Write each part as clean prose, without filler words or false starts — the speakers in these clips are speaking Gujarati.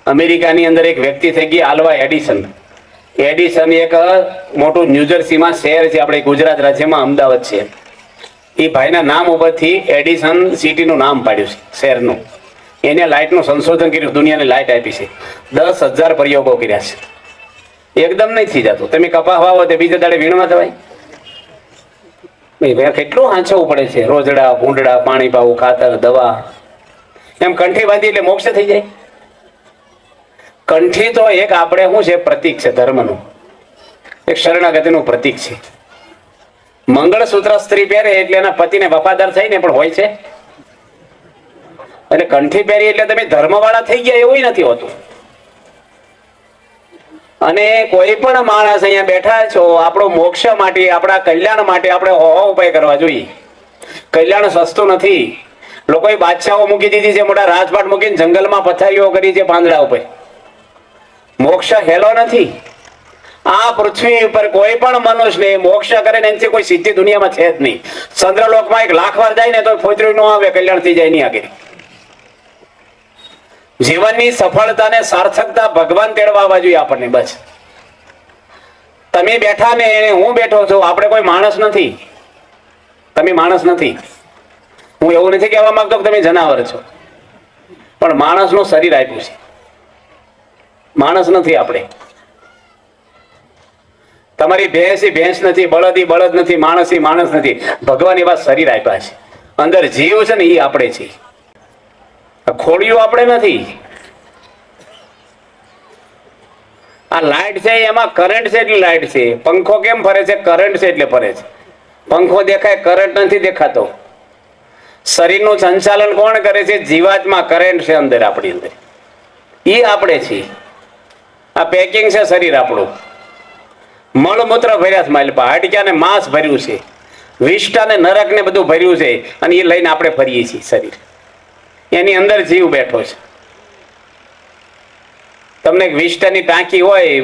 અમેરિકાની અંદર એક વ્યક્તિ થઈ ગઈ આલ્વા એડિસન. એડિસન એક મોટું ન્યૂજર્સીમાં શહેર છે, આપણે ગુજરાત રાજ્યમાં અમદાવાદ છે. એ ભાઈના નામ ઉપરથી એડિસન સિટીનું નામ પાડ્યું છે, શહેરનું. એને લાઇટનું સંશોધન કર્યું, દુનિયાને લાઇટ આપી છે. 10,000 પ્રયોગો કર્યા છે. એકદમ નહીં થઈ જતું. તમે કપાસ વાવો તે બીજા દાડે વીણવા જવાય? કેટલું હાંચવું પડે છે. રોજડા, ભૂંડડા, પાણી પાવું, ખાતર, દવા. એમ કંઠી બાંધી એટલે મોક્ષ થઈ જાય? કંઠી તો એક આપણે શું છે, પ્રતીક છે ધર્મનું, એક શરણાગતિનું પ્રતીક છે. મંગળસૂત્ર સ્ત્રી પહેરે એટલે એના પતિને વફાદાર થઈને પણ હોય છે. એટલે કંઠી પહેરી એટલે તમે ધર્મવાળા થઈ ગયા એવું નથી હોતું. અને કોઈ પણ માણસ અહીંયા બેઠા છો, આપણો મોક્ષ માટે, આપણા કલ્યાણ માટે આપણે ઉપાય કરવા જોઈએ. કલ્યાણ સસ્તું નથી. લોકોએ બાદશાહો મૂકી દીધી છે, મોટા રાજપાટ મૂકીને જંગલમાં પથારીઓ કરી છે પાંદડા ઉપર. મોક્ષ હેલો નથી. આ પૃથ્વી ઉપર કોઈ પણ મનુષ્યને મોક્ષ કરે ને એનાથી કોઈ સિદ્ધિ દુનિયામાં છે જ નહીં. ચંદ્રલોકમાં 1,00,000 વાર જાય ને તો ફોતરી ન આવે, કલ્યાણ થઈ જાય નહીં આગળ. જીવનની સફળતા ને સાર્થકતા ભગવાન તેડવા આવવા જોઈએ આપણને. બસ તમે બેઠા ને હું બેઠો છું, આપણે કોઈ માણસ નથી. તમે માણસ નથી. હું એવું નથી કહેવા માંગતો કે તમે જનાવર છો, પણ માણસનું શરીર આપ્યું છે. માણસ નથી આપણે. તમારી ભેંસ ભેંસ નથી, બળદ બળદ નથી, માણસ માણસ નથી. ભગવાન એવા શરીર આપ્યા છે. અંદર જીવ છે ને એ આપણે છીએ. ખોડિયું આપણે નથી. આ લાઈટ છે એમાં કરંટ છે એટલે લાઈટ છે. પંખો કેમ ફરે છે? કરંટ છે એટલે ફરે છે. પંખો દેખાય, કરંટ નથી દેખાતો. શરીરનું સંચાલન કોણ કરે છે? જીવાત્મા. કરંટ છે અંદર, આપણી અંદર. એ આપણે છીએ. આ પેકિંગ છે શરીર આપણું. મળમૂત્ર ભર્યા છે માલપા, હાડક્યા ને માંસ ભર્યું છે, વિષ્ટા ને નરક ને બધું ભર્યું છે, અને એ લઈને આપણે ફરીએ છીએ શરીર. એની અંદર જીવ બેઠો છે. તમને વિષ્ટાની ટાંકી હોય,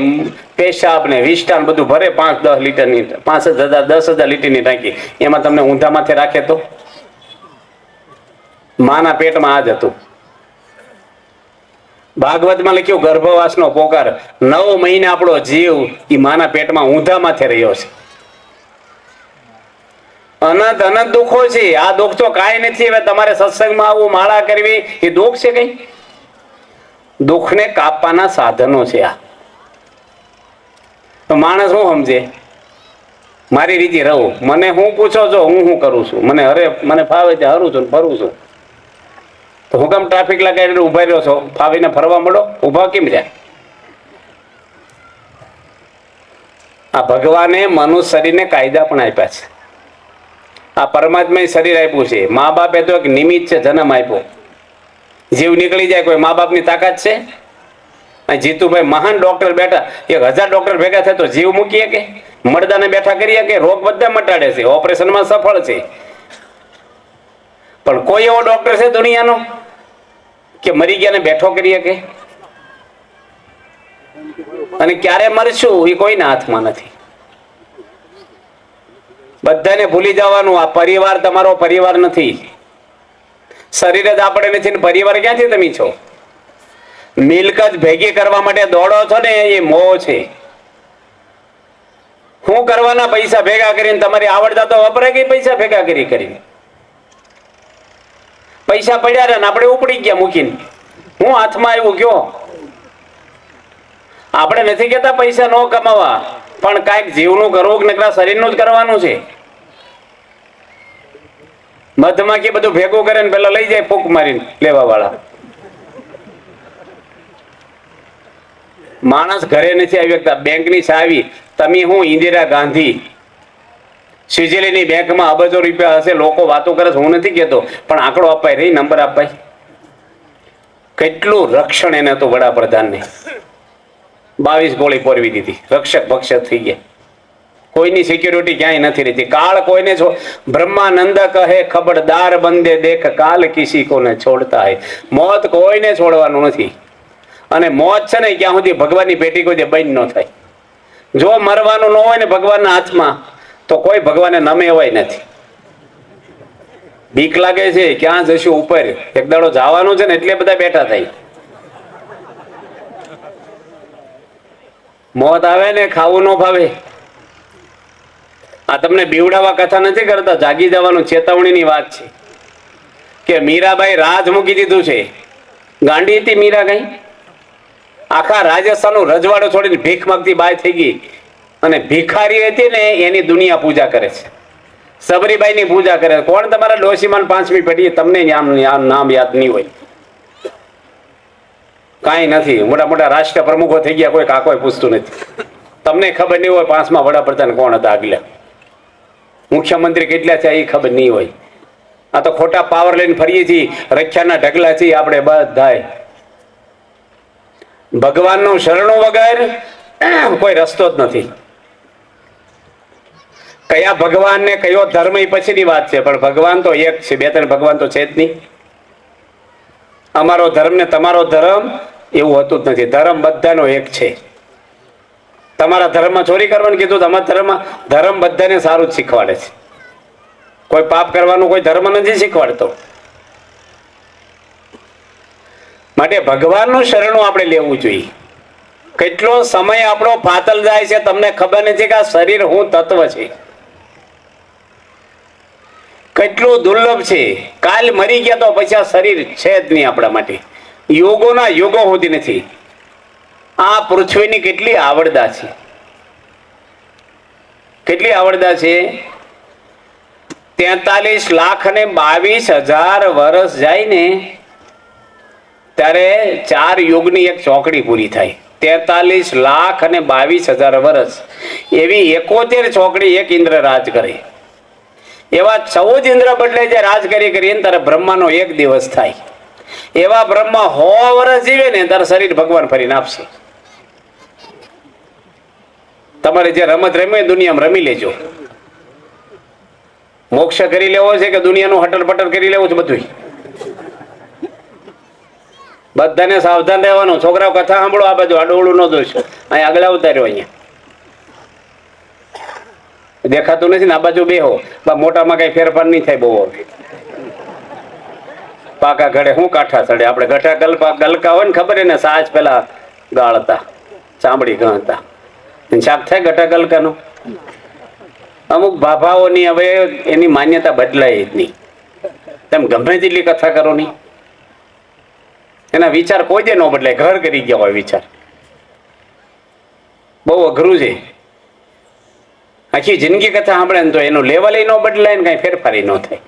પેશાબ ને વિષ્ટા બધું ભરે, 5-10 લીટરની, 5,000 10,000 લીટરની ટાંકી, એમાં તમને ઊંધા માથે રાખે તો? માના પેટમાં આ જ હતું. ભાગવતમાં લખ્યું ગર્ભવાસનો પોકાર. 9 મહિને આપણો જીવ એ માના પેટમાં ઊંધા માથે રહ્યો છે. અનંત અનંત દુઃખો છે. આ દુઃખ તો કાંઈ નથી. હવે તમારે સત્સંગમાં આવવું, માળા કરવી, એ દુઃખ છે કઈ? દુઃખને કાપવાના સાધનો છે આ. તો માણસ શું સમજે? મારી રીતે રહું. મને હું પૂછો છો, હું શું કરું છું? મને ફાવે છે, હરું છું, ફરું છું. તો હું કેમ ટ્રાફિક લગાવીને ઉભા રહ્યો છો? ફાવીને ફરવા મળો. ઉભા કેમ રહ્યા? આ ભગવાને મનુષ્ય શરીરને કાયદા પણ આપ્યા છે. આ પરમાત્માએ શરીર આપ્યું છે. મા બાપે તો એક નિમિત્ત છે, જન્મ આપ્યો. જીવ નીકળી જાય, કોઈ મા બાપની તાકાત છે? જીતુભાઈ મહાન ડોક્ટર બેઠા, 1000 ડોક્ટર ભેગા થાય તો જીવ મૂકીએ કે? મળદાને બેઠા કરીએ કે? રોગ બધા મટાડે છે, ઓપરેશનમાં સફળ છે. પણ કોઈ એવો ડોક્ટર છે દુનિયાનો કે મરી ગયા ને બેઠો કરીએ કે? અને ક્યારે મરશું એ કોઈના હાથમાં નથી. બધાને ભૂલી જવાનું. આ પરિવાર તમારો પરિવાર નથી. શરીર જ આપણે નથી ને પરિવાર ક્યાંથી તમે છો? મિલકત ભેગી કરવા માટે દોડો છો ને, એ મોહ છે. શું કરવાના પૈસા ભેગા કરીને? તમારી આવડતા તો વપરાય ગઈ પૈસા ભેગા કરીને. પૈસા પડ્યા રહ્યા ને આપણે ઉપડી ગયા મૂકીને. હું હાથમાં આવ્યું કયો? આપણે નથી કેતા પૈસા ન કમાવા, પણ કાંઈક જીવનું કરવું કે નકરા શરીરનું જ કરવાનું છે. મધમાખી બધું ભેગું કરે ને પેલા લઈ જાય ફૂંક મારીને લેવા વાળા. માણસ ઘરે નથી આવી શકતા. બેંકની ચાવી તમે હું ઇન્દિરા ગાંધી સ્વિટ્ઝરલેન્ડની બેંકમાં અબજો રૂપિયા હશે. લોકો વાતો કરે છે, હું નથી કહેતો, પણ આંકડો અપાય રહી, નંબર અપાય. કેટલું રક્ષણ એને હતું વડાપ્રધાનને. 22 ગોળી પોરવી દીધી. રક્ષક ભક્ષક થઈ ગયા. કોઈની સિક્યુરિટી ક્યાંય નથી રહેતી. કાળ કોઈને બ્રહ્માનંદ કહે ખબરદાર બંદે દેખ કાલ કિસી કોને છોડતા હે. મોત કોઈને છોડવાનું નથી. અને મોત છે ને ક્યાં સુધી ભગવાનની પેટી કોઈ બંધ ન થાય. જો મરવાનું ન હોય ને ભગવાનના હાથમાં, તો કોઈ ભગવાનને નમે એવાય નથી. બીક લાગે છે, ક્યાં જશું ઉપર? એક દાડો જવાનું છે ને એટલે બધા બેઠા થાય. મોત આવે ને ખાવું ન ભાવે. આ તમને બીવડાવા કથા નથી કરતા, જાગી જવાનું ચેતવણીની વાત છે. કે મીરાબાઈ રાજ મૂકી દીધું છે. ગાંડી હતી મીરા કઈ, આખા રાજસ્થાનનું રજવાડું છોડીને ભીખ માંગતી બાય થઈ ગઈ, અને ભિખારી હતી ને એની દુનિયા પૂજા કરે છે. સબરીબાઈ ની પૂજા કરે. કોણ તમારા ડોશીમાન 5મી પેઢી? તમને નામ યાદ નહીં હોય. કાંઈ નથી. મોટા મોટા રાષ્ટ્ર પ્રમુખો થઈ ગયા, કોઈ કાકોય પૂછતું નથી. તમને ખબર નહીં હોય 5મા વડાપ્રધાન કોણ હતા આગલા, મુખ્યમંત્રી કેટલા છે એ ખબર નહીં હોય. આ તો ખોટા પાવર લઈને ફરીએ છીએ, રખ્યાના ઢગલા છીએ આપણે બધાય. ભગવાનનું શરણું વગર કોઈ રસ્તો જ નથી. કયા ભગવાન ને કયો ધર્મ એ પછીની વાત છે, પણ ભગવાન તો એક છે. 2-3 ભગવાન તો છે જ નહીં. અમારો ધર્મ ને તમારો ધર્મ એવું હોતું જ નથી. ધર્મ બધાનો એક છે. તમારા ધર્મમાં ચોરી કરવાનું કીધું, તમારા ધર્મ બધાને સારું જ શીખવાડે છે. કોઈ પાપ કરવાનું કોઈ ધર્મ નથી શીખવાડતો. માટે ભગવાનનું શરણું આપણે લેવું જોઈએ. કેટલો સમય આપણો પાતલ જાય છે, તમને ખબર નથી કે આ શરીર હું તત્વ છે, કેટલું દુર્લભ છે. કાલ મરી ગયા તો પછી આ શરીર છે જ નહીં આપણા માટે. યોગોના યોગો હોતી નથી. આ પૃથ્વીની કેટલી આવડતા છે, કેટલી આવડતા છે. 43,22,000 વર્ષ જાય ને ત્યારે 4 યુગની એક ચોકડી પૂરી થાય. 43,22,000 વર્ષ એવી 71 ચોકડી એક ઇન્દ્ર રાજ કરે. એવા 14 ઇન્દ્ર બદલે જે રાજ કરીને તારે બ્રહ્માનો 1 દિવસ થાય. એવા બ્રહ્મા 100 વર્ષ જીવે ને તારે શરીર ભગવાન ફરીને આપશે. તમારે જે રમત રમે દુનિયામાં રમી લેજો. મોક્ષ કરી લેવો છે કે દુનિયાનું હટર પટર કરી લેવું છે, બધું બધાને સાવધાન રહેવાનું. છોકરાઓ કથા સાંભળો, આ બાજુ આડોળું ન જોઈશો. અહીં આગળ ઉતાર્યો, અહીંયા દેખાતું નથી ને, આ બાજુ બેહો. મોટામાં કઈ ફેરફાર નહીં થાય બહુ. પાકા ઘડે શું કાંઠા ચડે. આપણે ગઠા ગલકા હોય ને ખબર એને સાજ પેલા ગાળતા, ચામડી ગણતા. શાક થાય ગઠા ગલકાનું. અમુક ભાભાઓની હવે એની માન્યતા બદલાય જ નહીં. તમે ગમે તેટલી કથા કરો નહીં, એના વિચાર કોઈ દે ન બદલાય. ઘર કરી ગયા હોય વિચાર. બહુ અઘરું છે. આખી જિંદગી કથા સાંભળે ને તો એનું લેવલ ન બદલાય ને કઈ ફેરફાર ન થાય.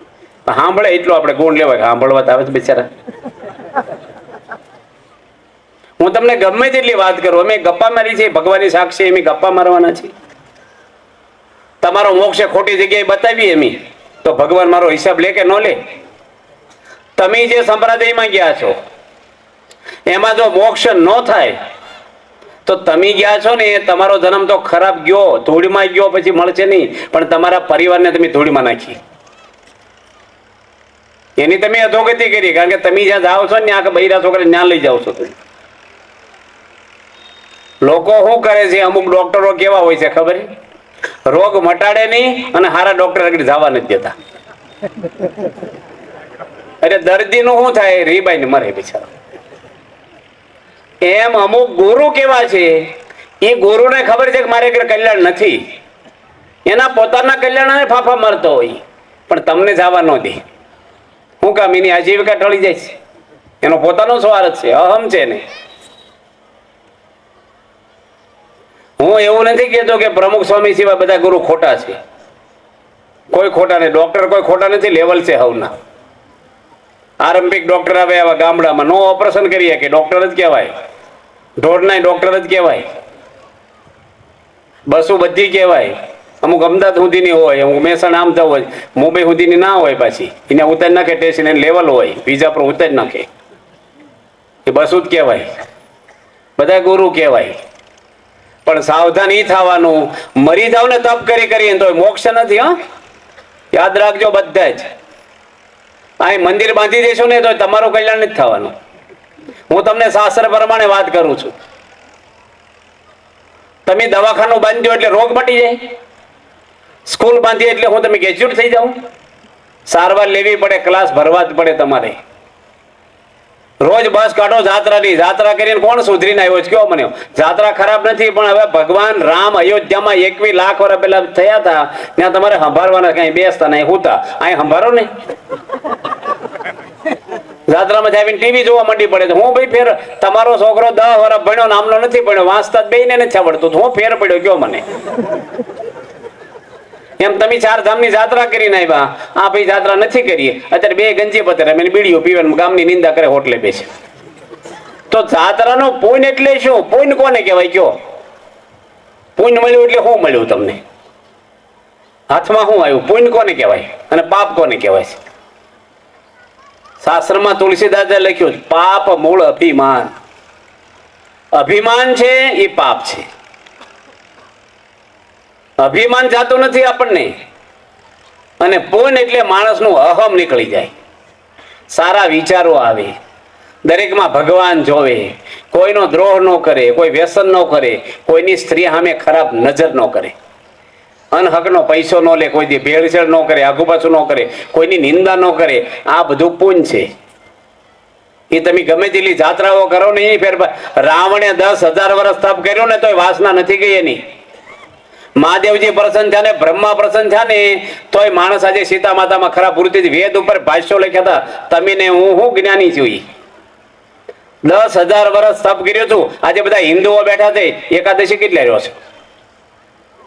સાંભળે એટલો આપણે ગુણ લેવાય. સાંભળવા તો આવે છે બિચારા. હું તમને ગમે તેટલી વાત કરું, અમે ગપ્પા મારી છે, ભગવાનની સાક્ષી એમ ગપ્પા મારવાના છે. તમારો મોક્ષ ખોટી જગ્યાએ બતાવીએ એમ તો ભગવાન મારો હિસાબ લે કે ન લે? તમે જે સંપ્રદાયમાં ગયા છો એમાં જો મોક્ષ ન થાય તો તમે ગયા છો ને એ તમારો જન્મ તો ખરાબ ગયો, ધૂળમાં ગયો, પછી મળશે નહીં. પણ તમારા પરિવારને તમે ધૂળમાં નાખી, એની તમે અધોગતિ કરી. કારણ કે તમે જ્યાં જાઓ છો ને આખા બૈરા છોકરા ત્યાં લઈ જાઓ છો. તમે લોકો શું કરે છે, અમુક ડોક્ટરો કેવા હોય છે ખબર? રોગ મટાડે નહીં અને સારા ડોક્ટર આગળ જવા નથી દેતા. અરે દર્દીનું શું થાય? રીબાઈને મરે બિચારો. એમ અમુક ગુરુ કેવા છે, એ ગુરુને ખબર છે કે મારે કલ્યાણ નથી, એના પોતાના કલ્યાણને ફાફા મારતો હોય, પણ તમને જવા ન દે. શું કામ? એની આજીવિકા ટળી જાય છે, એનો પોતાનો સ્વાર્થ છે, અહમ છે ને. હું એવું નથી કહેતો કે પ્રમુખ સ્વામી સિવાય બધા ગુરુ ખોટા છે. કોઈ ખોટા નહીં. ડોક્ટર કોઈ ખોટા નથી, લેવલ છે હવના. આરંભિક ડોક્ટર આવે આવા ગામડામાં, નો ઓપરેશન કરીએ કે ડોક્ટર જ કહેવાય. ઢોરના ડોક્ટર જ કહેવાય. બસો બધી કહેવાય. અમુક અમદાવાદ સુધીની હોય, અમુક મહેસાણા આમ થવું હોય, મુંબઈ સુધીની ના હોય. પાછી એને ઉતારી નાખે ટેસ્ટ, એને લેવલ હોય, બીજા પર ઉતારી નાખે. એ બસું જ કહેવાય. બધા ગુરુ કહેવાય. પણ સાવધાન ઈ થવાનું, મરી જાવ ને તપ કરી તો મોક્ષ નથી. હા, યાદ રાખજો બધા જ. અહીં મંદિર બાંધી દેશો ને તો તમારું કલ્યાણ નથી થવાનું. હું તમને શાસ્ત્ર પ્રમાણે વાત કરું છું. તમે દવાખાનું બાંધ્યો એટલે રોગ મટી જાય, સ્કૂલ બાંધી એટલે હું તમે ગ્રેજ્યુએટ થઈ જાઉં. સારવાર લેવી પડે, ક્લાસ ભરવા જ પડે તમારે. રોજ બસ કાઢો જાત્રાની, જાત્રા કરીને કોણ સુધરીને આવ્યો છે? કયો મને. જાત્રા ખરાબ નથી, પણ હવે ભગવાન રામ અયોધ્યામાં 21 લાખ વર્ષ પહેલા થયા હતા, ત્યાં તમારે સંભાળવાના, કઈ બેસતા નહીં, હુતા. અહીં સંભાળો ને. જાત્રામાં આવીને ટીવી જોવા માંડી પડે છે. હું ભાઈ ફેર, તમારો છોકરો 10 વર્ષ ભણ્યો, નામનો નથી ભણ્યો, વાંચતા બેયને નથી આવડતું, હું ફેર પડ્યો કયો મને? એમ તમે 4 ધામની જાત્રા કરીને આવ્યા, આ ભાઈ જાત્રા નથી કરી, અત્યારે 2 ગંજી પતરે મેં બીડીઓ પીવે, ગામની નિંદા કરે, હોટલે બેસે. તો જાત્રાનો પુણ્ય એટલે શું? પુણ્ય કોને કહેવાય કયો? પુણ્ય મળ્યું એટલે શું મળ્યું તમને? હાથમાં શું આવ્યું? પુણ્ય કોને કહેવાય અને પાપ કોને કહેવાય છે? શાસ્ત્રમાં તુલસીદાસે લખ્યું, પાપ મૂળ અભિમાન. અભિમાન છે એ પાપ છે. અભિમાન જાતું નથી આપણને. અને પુણ્ય એટલે માણસનું અહમ નીકળી જાય, સારા વિચારો આવે, દરેકમાં ભગવાન જોવે, કોઈનો દ્રોહ ન કરે, કોઈ વ્યસન ન કરે, કોઈની સ્ત્રી સામે ખરાબ નજર ન કરે, અનહકનો પૈસો ન લે, કોઈ ભેળસેળ ન કરે, આગુ પાછું ન કરે, કોઈની નિંદા ન કરે. આ બધું પુણ્ય છે. એ તમે ગમે તેટલી જાત્રાઓ કરો ને, એ ફેર. રાવણે 10,000 વર્ષ તપ કર્યો ને તોય વાસના નથી ગઈ એની. મહાદેવજી પ્રસન્ન થયા ને, બ્રહ્મા પ્રસન્ન થયા ને, તોય માણસ આજે સીતા માતામાં ખરાબ પૂરતી વેદ ઉપર ભાષ્યો લખ્યા હતા. તમે ને હું જ્ઞાની છું. 10,000 વર્ષ તપ કર્યું છું. આજે બધા હિન્દુઓ બેઠા છે, એકાદશી કેટલા રહ્યો છે?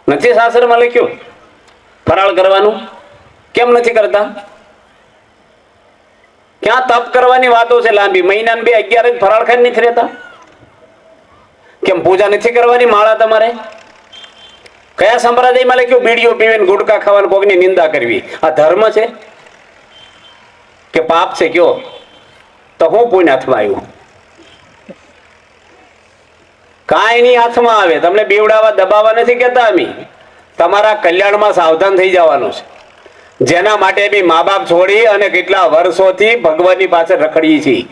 નથી શાસ્ત્રમાં લખ્યું ફરાળ કરવાનું? કેમ નથી કરતા? ક્યાં તપ કરવાની વાતો છે લાંબી? મહિનાને 2 11 જ ફરાળ ખાઈને નથી રહેતા? કેમ પૂજા નથી કરવાની? માળા તમારે કયા સંપ્રદાયમાં લખ્યું બીડીઓ પીવીને ગુટકા ખાવાનું, કોકની નિંદા કરવી? આ ધર્મ છે કે પાપ છે? કયો તો હું પુણ્ય હાથમાં આવ્યું? કાંઈ નહીં હાથમાં આવે. તમને બીવડાવવા દબાવવા નથી કહેતા અમે. તમારા કલ્યાણમાં સાવધાન થઈ જવાનું છે. જેના માટે બી મા બાપ છોડી અને કેટલા વર્ષોથી ભગવાનની પાસે રખડીએ છીએ,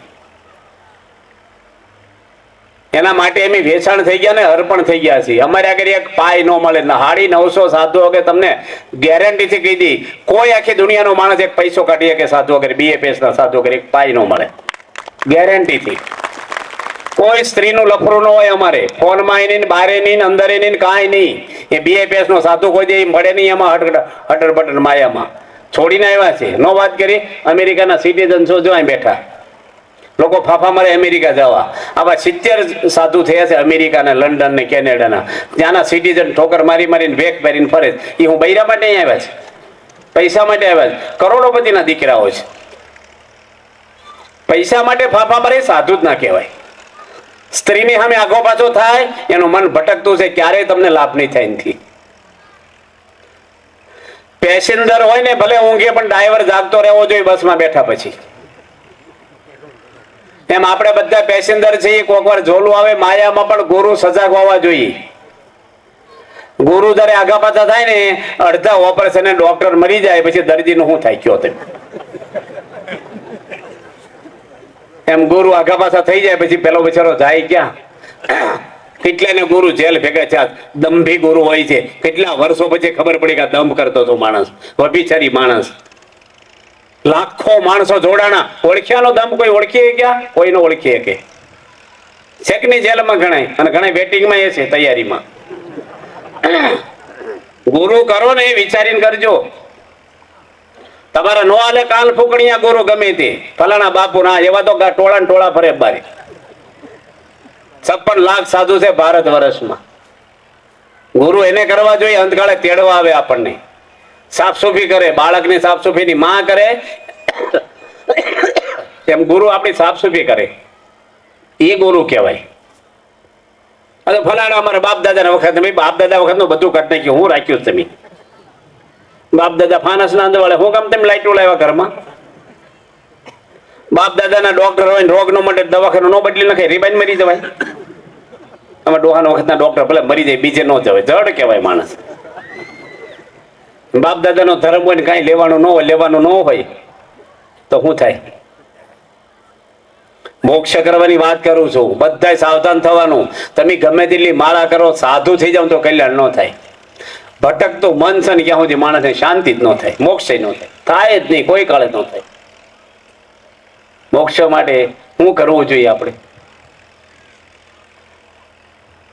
એના માટે એમ વેચાણ થઈ ગયા ને અર્પણ થઈ ગયા છે. અમારે આગળ એક પાય ન મળે, 950 સાધુઓ કે તમને ગેરંટીથી કહી દી, કોઈ આખી દુનિયાનો માણસ એક પૈસો કાઢી કે સાધુ વગર, BFS ના સાધુ વગર એક પાય ન મળે, ગેરંટીથી. કોઈ સ્ત્રીનું લફરું ન હોય અમારે, ફોનમાં નહીં, બારે નહીં, અંદર નહીં, કાંઈ નહીં. એ BFS નો સાધુ કોઈ દે મળે નહીં. એમાં હટર બટર માયામાં છોડીને આવ્યા છે. નો વાત કરી અમેરિકાના સિટીઝન છો, જો અહીં બેઠા લોકો ફાફા મારે અમેરિકા જવા. આવા 70 સાધુ થયા છે અમેરિકાના, લંડન ને કેનેડાના. ત્યાંના સિટીઝન ઠોકર મારી મારીને વેક મારીને ફરે. એ હું બૈરા માટે અહીં આવ્યા છે, પૈસા માટે આવ્યા છે. કરોડોપતિના દીકરાઓ છે. પૈસા માટે ફાફા મારે સાધુ જ ના કહેવાય. સ્ત્રીની સામે આગો પાછો થાય, એનું મન ભટકતું છે, ક્યારેય તમને લાભ નહીં થાય નથી. પેસેન્જર હોય ને ભલે ઊંઘે, પણ ડ્રાઈવર જાગતો રહેવો જોઈએ બસમાં બેઠા પછી. એમ આપણે બધા પેસેન્જર છીએ. કોઈક વાર ઝોલું આવે માયામાં, પણ ગુરુ સજાગ હોવા જોઈએ. ગુરુ જયારે આગા પાછા થાય ને, અડધા ઓપરેશન ડોક્ટર મરી જાય, પછી દર્દીનું શું થાય કયો તમે? એમ ગુરુ આગા પાછા થઈ જાય પછી પેલો બિચારો જાય ક્યાં? કેટલાને ગુરુ જેલ ભેગા થયા, દંભી ગુરુ હોય છે. કેટલા વર્ષો પછી ખબર પડી કે દંભ કરતો હતો માણસ, વ્યભિચારી માણસ. લાખો માણસો જોડાણા, ઓળખ્યાનો દંભ કોઈ ઓળખીએ ક્યાં? કોઈ નો ઓળખીએ કે શેકની જેલમાં ગણાય, અને ઘણા વેટિંગમાં એ છે, તૈયારીમાં. ગુરુ કરો ને એ વિચારીને કરજો. તમારા નો આલે કાલ ફૂકણીયા ગુરુ ગમે તે ફલાણા બાપુ ના, એવા તો ટોળા ટોળા ફરે બારે. 56 લાખ સાધુ છે ભારત વર્ષમાં. ગુરુ એને કરવા જોઈએ, અંતકાળે તેડવા આવે આપણને, સાફસૂફી કરે, બાળકની સાફસૂફીની માં કરે એમ ગુરુ આપણી સાફસૂફી કરે, એ ગુરુ કહેવાય. અરે ફલાણા અમારા બાપ દાદા વખત, બાપ દાદા વખત નું બધું કટ નાખ્યું, હું રાખ્યું તમે? બાપ દાદા ફાનસ ના અંદરવાળે હું કામ તમે લાઈટો લાવ્યા ઘરમાં? બાપ દાદા ના ડોક્ટર હોય ને રોગ નો માટે દવાખાનું નો બદલી નાખે, રિબાઈન મરી જવાય. અમે ડોહાના વખતના ડોક્ટર ભલે મરી જાય, બીજે ન જવાય, જડ કહેવાય માણસ. બાપ દાદા નો ધર્મ હોય ને કઈ લેવાનું ન હોય, લેવાનું ન હોય તો શું થાય? મોક્ષ કરવાની વાત કરું છું. બધા સાવધાન થવાનું. તમે ગમે તેટલી માળા કરો, સાધુ થઈ જાવ તો કલ્યાણ ન થાય. ભટકતું મન છે ને ક્યાં સુધી માણસને શાંતિ જ ન થાય, મોક્ષ ન થાય, થાય જ નહીં, કોઈ કાળે ન થાય. મોક્ષ માટે શું કરવું જોઈએ આપણે?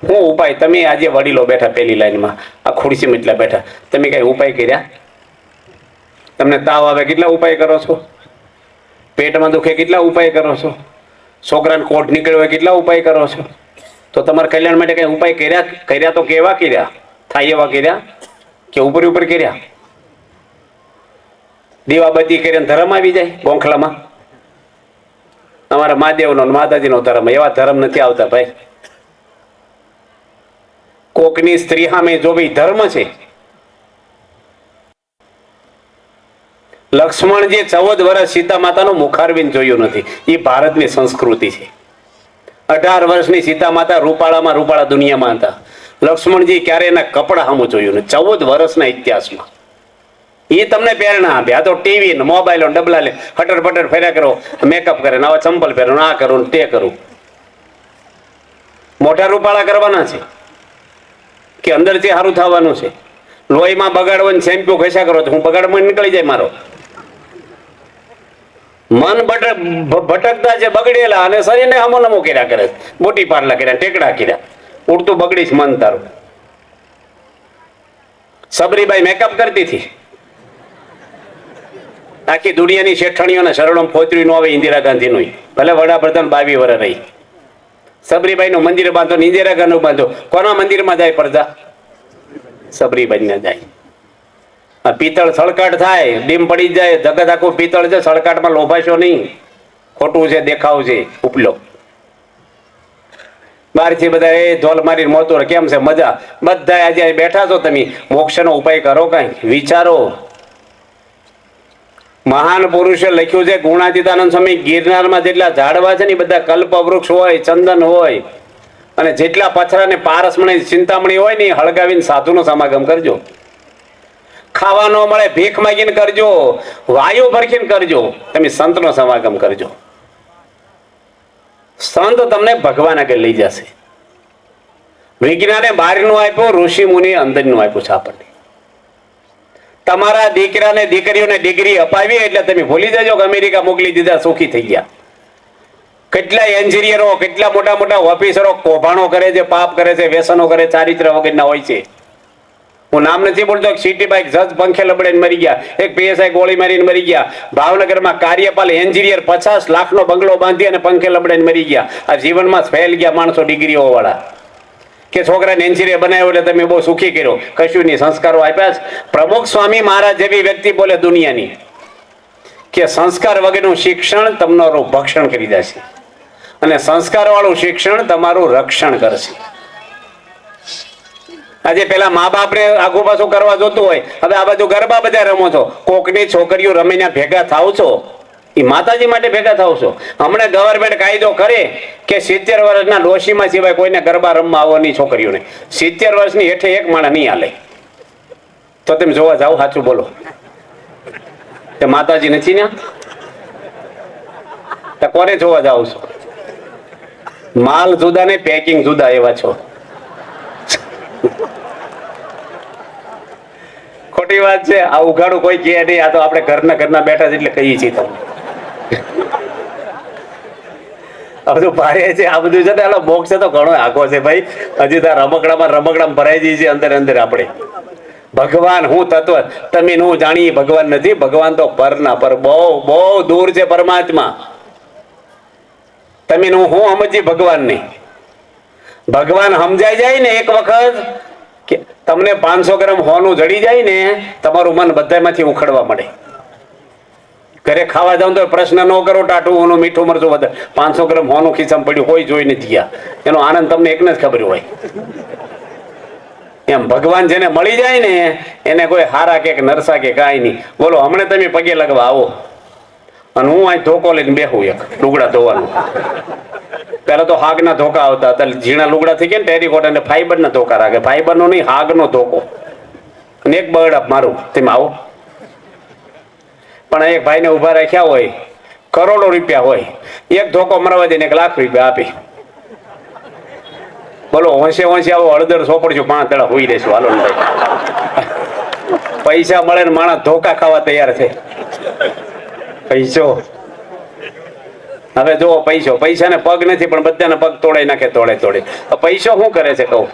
શું ઉપાય? તમે આજે વડીલો બેઠા પહેલી લાઈનમાં, આ ખુરશીમાં એટલા બેઠા, તમે કઈ ઉપાય કર્યા? તમને તાવ આવે કેટલા ઉપાય કરો છો? પેટમાં દુખે કેટલા ઉપાય કરો છો? છોકરાને કોટ નીકળ્યો હોય કેટલા ઉપાય કરો છો? તો તમારા કલ્યાણ માટે કઈ ઉપાય કર્યા તો કેવા કર્યા? થાય એવા કર્યા કે ઉપર ઉપર કર્યા? દીવાબત્તી કરીને ધર્મ આવી જાય ગોંખલામાં? અમારા મહાદેવનો માતાજીનો ધર્મ, એવા ધર્મ નથી આવતા ભાઈ. કોકની સ્ત્રી સામે જોવી ધર્મ છે. લક્ષ્મણજી 14 વર્ષ સીતા માતાનું મુખારવિંદ જોયું નથી. એ ભારતની સંસ્કૃતિ છે. 18 વર્ષની સીતા માતા રૂપાળામાં રૂપાળા દુનિયામાં હતા. લક્ષ્મણજી ક્યારે એના કપડા સામું જોયું ને 14 વર્ષના ઇતિહાસમાં. એ તમને પ્રેરણા આપે. આ તો ટીવી ને મોબાઈલ ડબલા લે, હટર પટર ફેર્યા કરો, મેકઅપ કરે, આવા ચંપલ પહેરો, આ કરું તે કરું. મોટા રૂપાળા કરવાના છે કે અંદરથી સારું થવાનું છે? લોહીમાં બગાડવાનું શેમ્પુ ઘસ્યા કરો તો હું બગાડમાં નીકળી જાય મારો. મન ભટકતા છે બગડેલા, અને શરીરને હમો નમો કર્યા કરે, મોટી પારલા કર્યા, ટેકડા કર્યા, ઉડતું બગડીશ મન તારું. સબરીબાઈ મેકઅપ કરતી હતી. આખી દુનિયાની શેઠણીઓને શરણોમાં ફોતરી નો આવે ઇન્દિરા ગાંધીનું, ભલે વડાપ્રધાન 22 વર્ષ રહી. સબરીબાઈ નું મંદિર બાંધો, ઇન્દિરા ગાંધી બાંધો. કોના મંદિરમાં જાય પ્રજા? સબરીબાઈ ને જાય. પિત્તળ સળકાટ થાય, ડીમ પડી જાય, જગત આખું પિત્તળ છે, સળકાટમાં લોભાશો નહીં. ખોટું છે, દેખાવ છે, ઉપલો. બહારથી બધા એ ધોલ મારી મોતો કેમ છે મજા? બધા આજે બેઠા છો તમે, મોક્ષનો ઉપાય કરો, કઈ વિચારો. મહાન પુરુષે લખ્યું છે, ગુણાતીતાનંદ સ્વામી, ગિરનારમાં જેટલા ઝાડવા છે ને બધા કલ્પવૃક્ષ હોય, ચંદન હોય, અને જેટલા પથરા ને પારસમણી ચિંતામણી હોય ને હળગાવીને સાધુનો સમાગમ કરજો. ખાવા ન મળે ભીખ માગીને કરજો, વાયુ ભરખીને કરજો, તમે સંતનો સમાગમ કરજો. સંત તમને ભગવાન આગળ લઈ જશે. વિજ્ઞાને બહારનું આપ્યું, ઋષિ મુનિ અંદરનું આપ્યું છે આપણને. તમારા દીકરાને દીકરીઓને ડિગ્રી અપાવી એટલે તમે ભૂલી જજો કે અમેરિકા મોકલી દીધા, સુખી થઈ ગયા. કેટલા એન્જિનિયરો, કેટલા મોટા મોટા ઓફિસરો કૌભાંડો કરે છે, પાપ કરે છે, વ્યસનો કરે, ચારિત્ર વગરના હોય છે. હું નામ નથી બોલતો. સિટી બાઇક જજ પંખે લબડીને મરી ગયા, એક પીએસઆઈ ગોળી મારીને મરી ગયા, ભાવનગરમાં કાર્યપાલ એન્જિનિયર 50 લાખનો બંગલો બાંધી અને પંખે લબડીને મરી ગયા. આ જીવનમાં ફેલ ગયા માણસો ડિગ્રીઓ વાળા. કે છોકરાને એન્જિનિયર બનાવ્યો એટલે તમે બહુ સુખી કર્યો, કશું નહીં, સંસ્કારો આપ્યા છે. પ્રમુખ સ્વામી મહારાજ જેવી વ્યક્તિ બોલે દુનિયાની કે સંસ્કાર વગરનું શિક્ષણ તમારું ભક્ષણ કરી દેશે, અને સંસ્કાર વાળું શિક્ષણ તમારું રક્ષણ કરશે. આજે પેલા મા બાપ ને આગુ પાછું કરવા જોતું હોય, હવે આ બાજુ ગરબા બધા રમો છો, કોકની છોકરીઓ રમીને ભેગા થાવ છો, એ માતાજી માટે ભેગા થાવ છો. હમણાં ગવર્મેન્ટ કાયદો કરે કે 70 વર્ષના ડોશીમાં સિવાય કોઈને ગરબા રમવા આવવાની છોકરીઓને. 70 વર્ષની હેઠે એક માણસ નહીં હાલે. તો તમે જોવા જાઓ, સાચું બોલો, તે માતાજી નથી ને? કોને જોવા જાવ છો? માલ જુદા ને પેકિંગ જુદા એવા છો. ખોટી વાત છે. આ ઉઘાડું કોઈ કહે નહીં, આ તો આપણે ઘરના બેઠા છે એટલે કહીએ છીએ તમને. આ બધું ભારે છે, આ બધું છે ને. એનો મોક્ષ તો ઘણો આગો છે ભાઈ. હજી તો રમકડામાં ભરાઈ જઈએ છીએ અંદર અંદર. આપણે ભગવાન હું તત્વ તમે હું જાણીએ, ભગવાન નથી. ભગવાન તો પરના પર, બહુ બહુ દૂર છે પરમાત્મા. તમે હું સમજીએ ભગવાન નહીં. ભગવાન સમજાઈ જાય ને એક વખત કે તમને 500 ગ્રામ હોનું જડી જાય ને, તમારું મન બધામાંથી ઉખડવા મળે. ઘરે ખાવા જાવ તો પ્રશ્ન ન કરો, ટાટું હોનું મીઠું મરચું વધારે. 500 ગ્રામ હોનું ખિસ્સામાં પડ્યું, કોઈ જોઈ નથી ગયા. એનો આનંદ તમને એકને જ ખબર હોય. એમ ભગવાન જેને મળી જાય ને એને કોઈ હારા કે નરસા કે કાંઈ નહીં. બોલો, હમણાં તમે પગે લગવા આવો અને હું અહીં ધોકો લઈને બેહું, એક લુગડા ધોવાનું. પેલા તો હાગના ધોકા આવતા હતા, ઝીણા લુગડા થઈ ગયા ને ટેરીકોટા, અને ફાઈબરના ધોકા રાખે. ફાઈબરનો નહીં, હાગનો ધોકો. અને એક બગડા મારું, તમે આવો. પણ એક ભાઈને ઉભા રાખ્યા હોય, કરોડો રૂપિયા હોય, એક ધોકો મરવા દઈને 1 લાખ રૂપિયા આપી. બોલો, હોંશે આવો, હળદર સોપડશું, 5 તળા હોઈ રહેશું. હાલો ને ભાઈ, પૈસા મળે ને માણસ ધોકા ખાવા તૈયાર છે. પૈસો હવે જો પૈસા ને પગ નથી, પણ બધાને પગ તોડાઈ નાખે તોડે. પૈસો શું કરે છે કહું?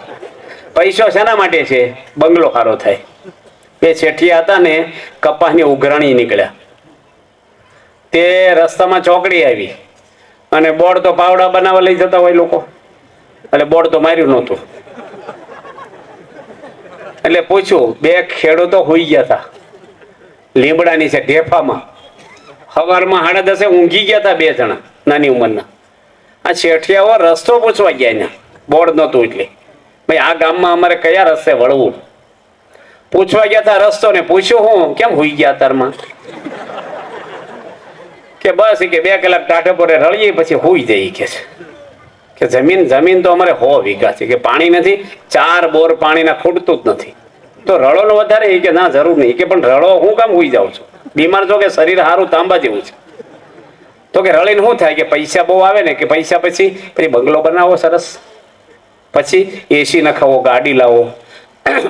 પૈસો શેના માટે છે? બંગલો સારો થાય. એ શેઠિયા હતા ને, કપાસની ઉઘરાણી નીકળ્યા. તે રસ્તામાં ચોકડી આવી અને બોર્ડ તો પાવડા બનાવવા લઈ જતા હોય લોકો, એટલે બોર્ડ તો માર્યું નહોતું. એટલે પૂછ્યું, બે ખેડૂતો હોઈ ગયા હતા લીમડાની છે ઢેફામાં. સવારમાં 10:30 ઊંઘી ગયા હતા બે જણા નાની ઉંમરના. આ શેઠિયાઓ રસ્તો પૂછવા ગયા ને, બોર્ડ નહોતું એટલે. ભાઈ આ ગામમાં અમારે કયા રસ્તે વળવું? પૂછવા ગયા હતા રસ્તો ને. પૂછ્યું, હું કેમ હોઈ ગયા તારમાં? કે બસ કે 2 કલાક ટાઢે પોરે રળીએ પછી હોઈ જઈએ કે જમીન તો અમારે 100 વીઘા છે, કે પાણી નથી, 4 બોર પાણીના ખૂટતું જ નથી. તો રળો નો વધારે? કે ના જરૂર નહીં. કે પણ રળો હું કામ હોઈ જાઉં છું? બીમાર છો કે શરીર સારું તાંબા જેવું છે? તો કે રળીને શું થાય? કે પૈસા બહુ આવે ને, કે પૈસા પછી બંગલો બનાવો સરસ, પછી એસી નખાવો, ગાડી લાવો,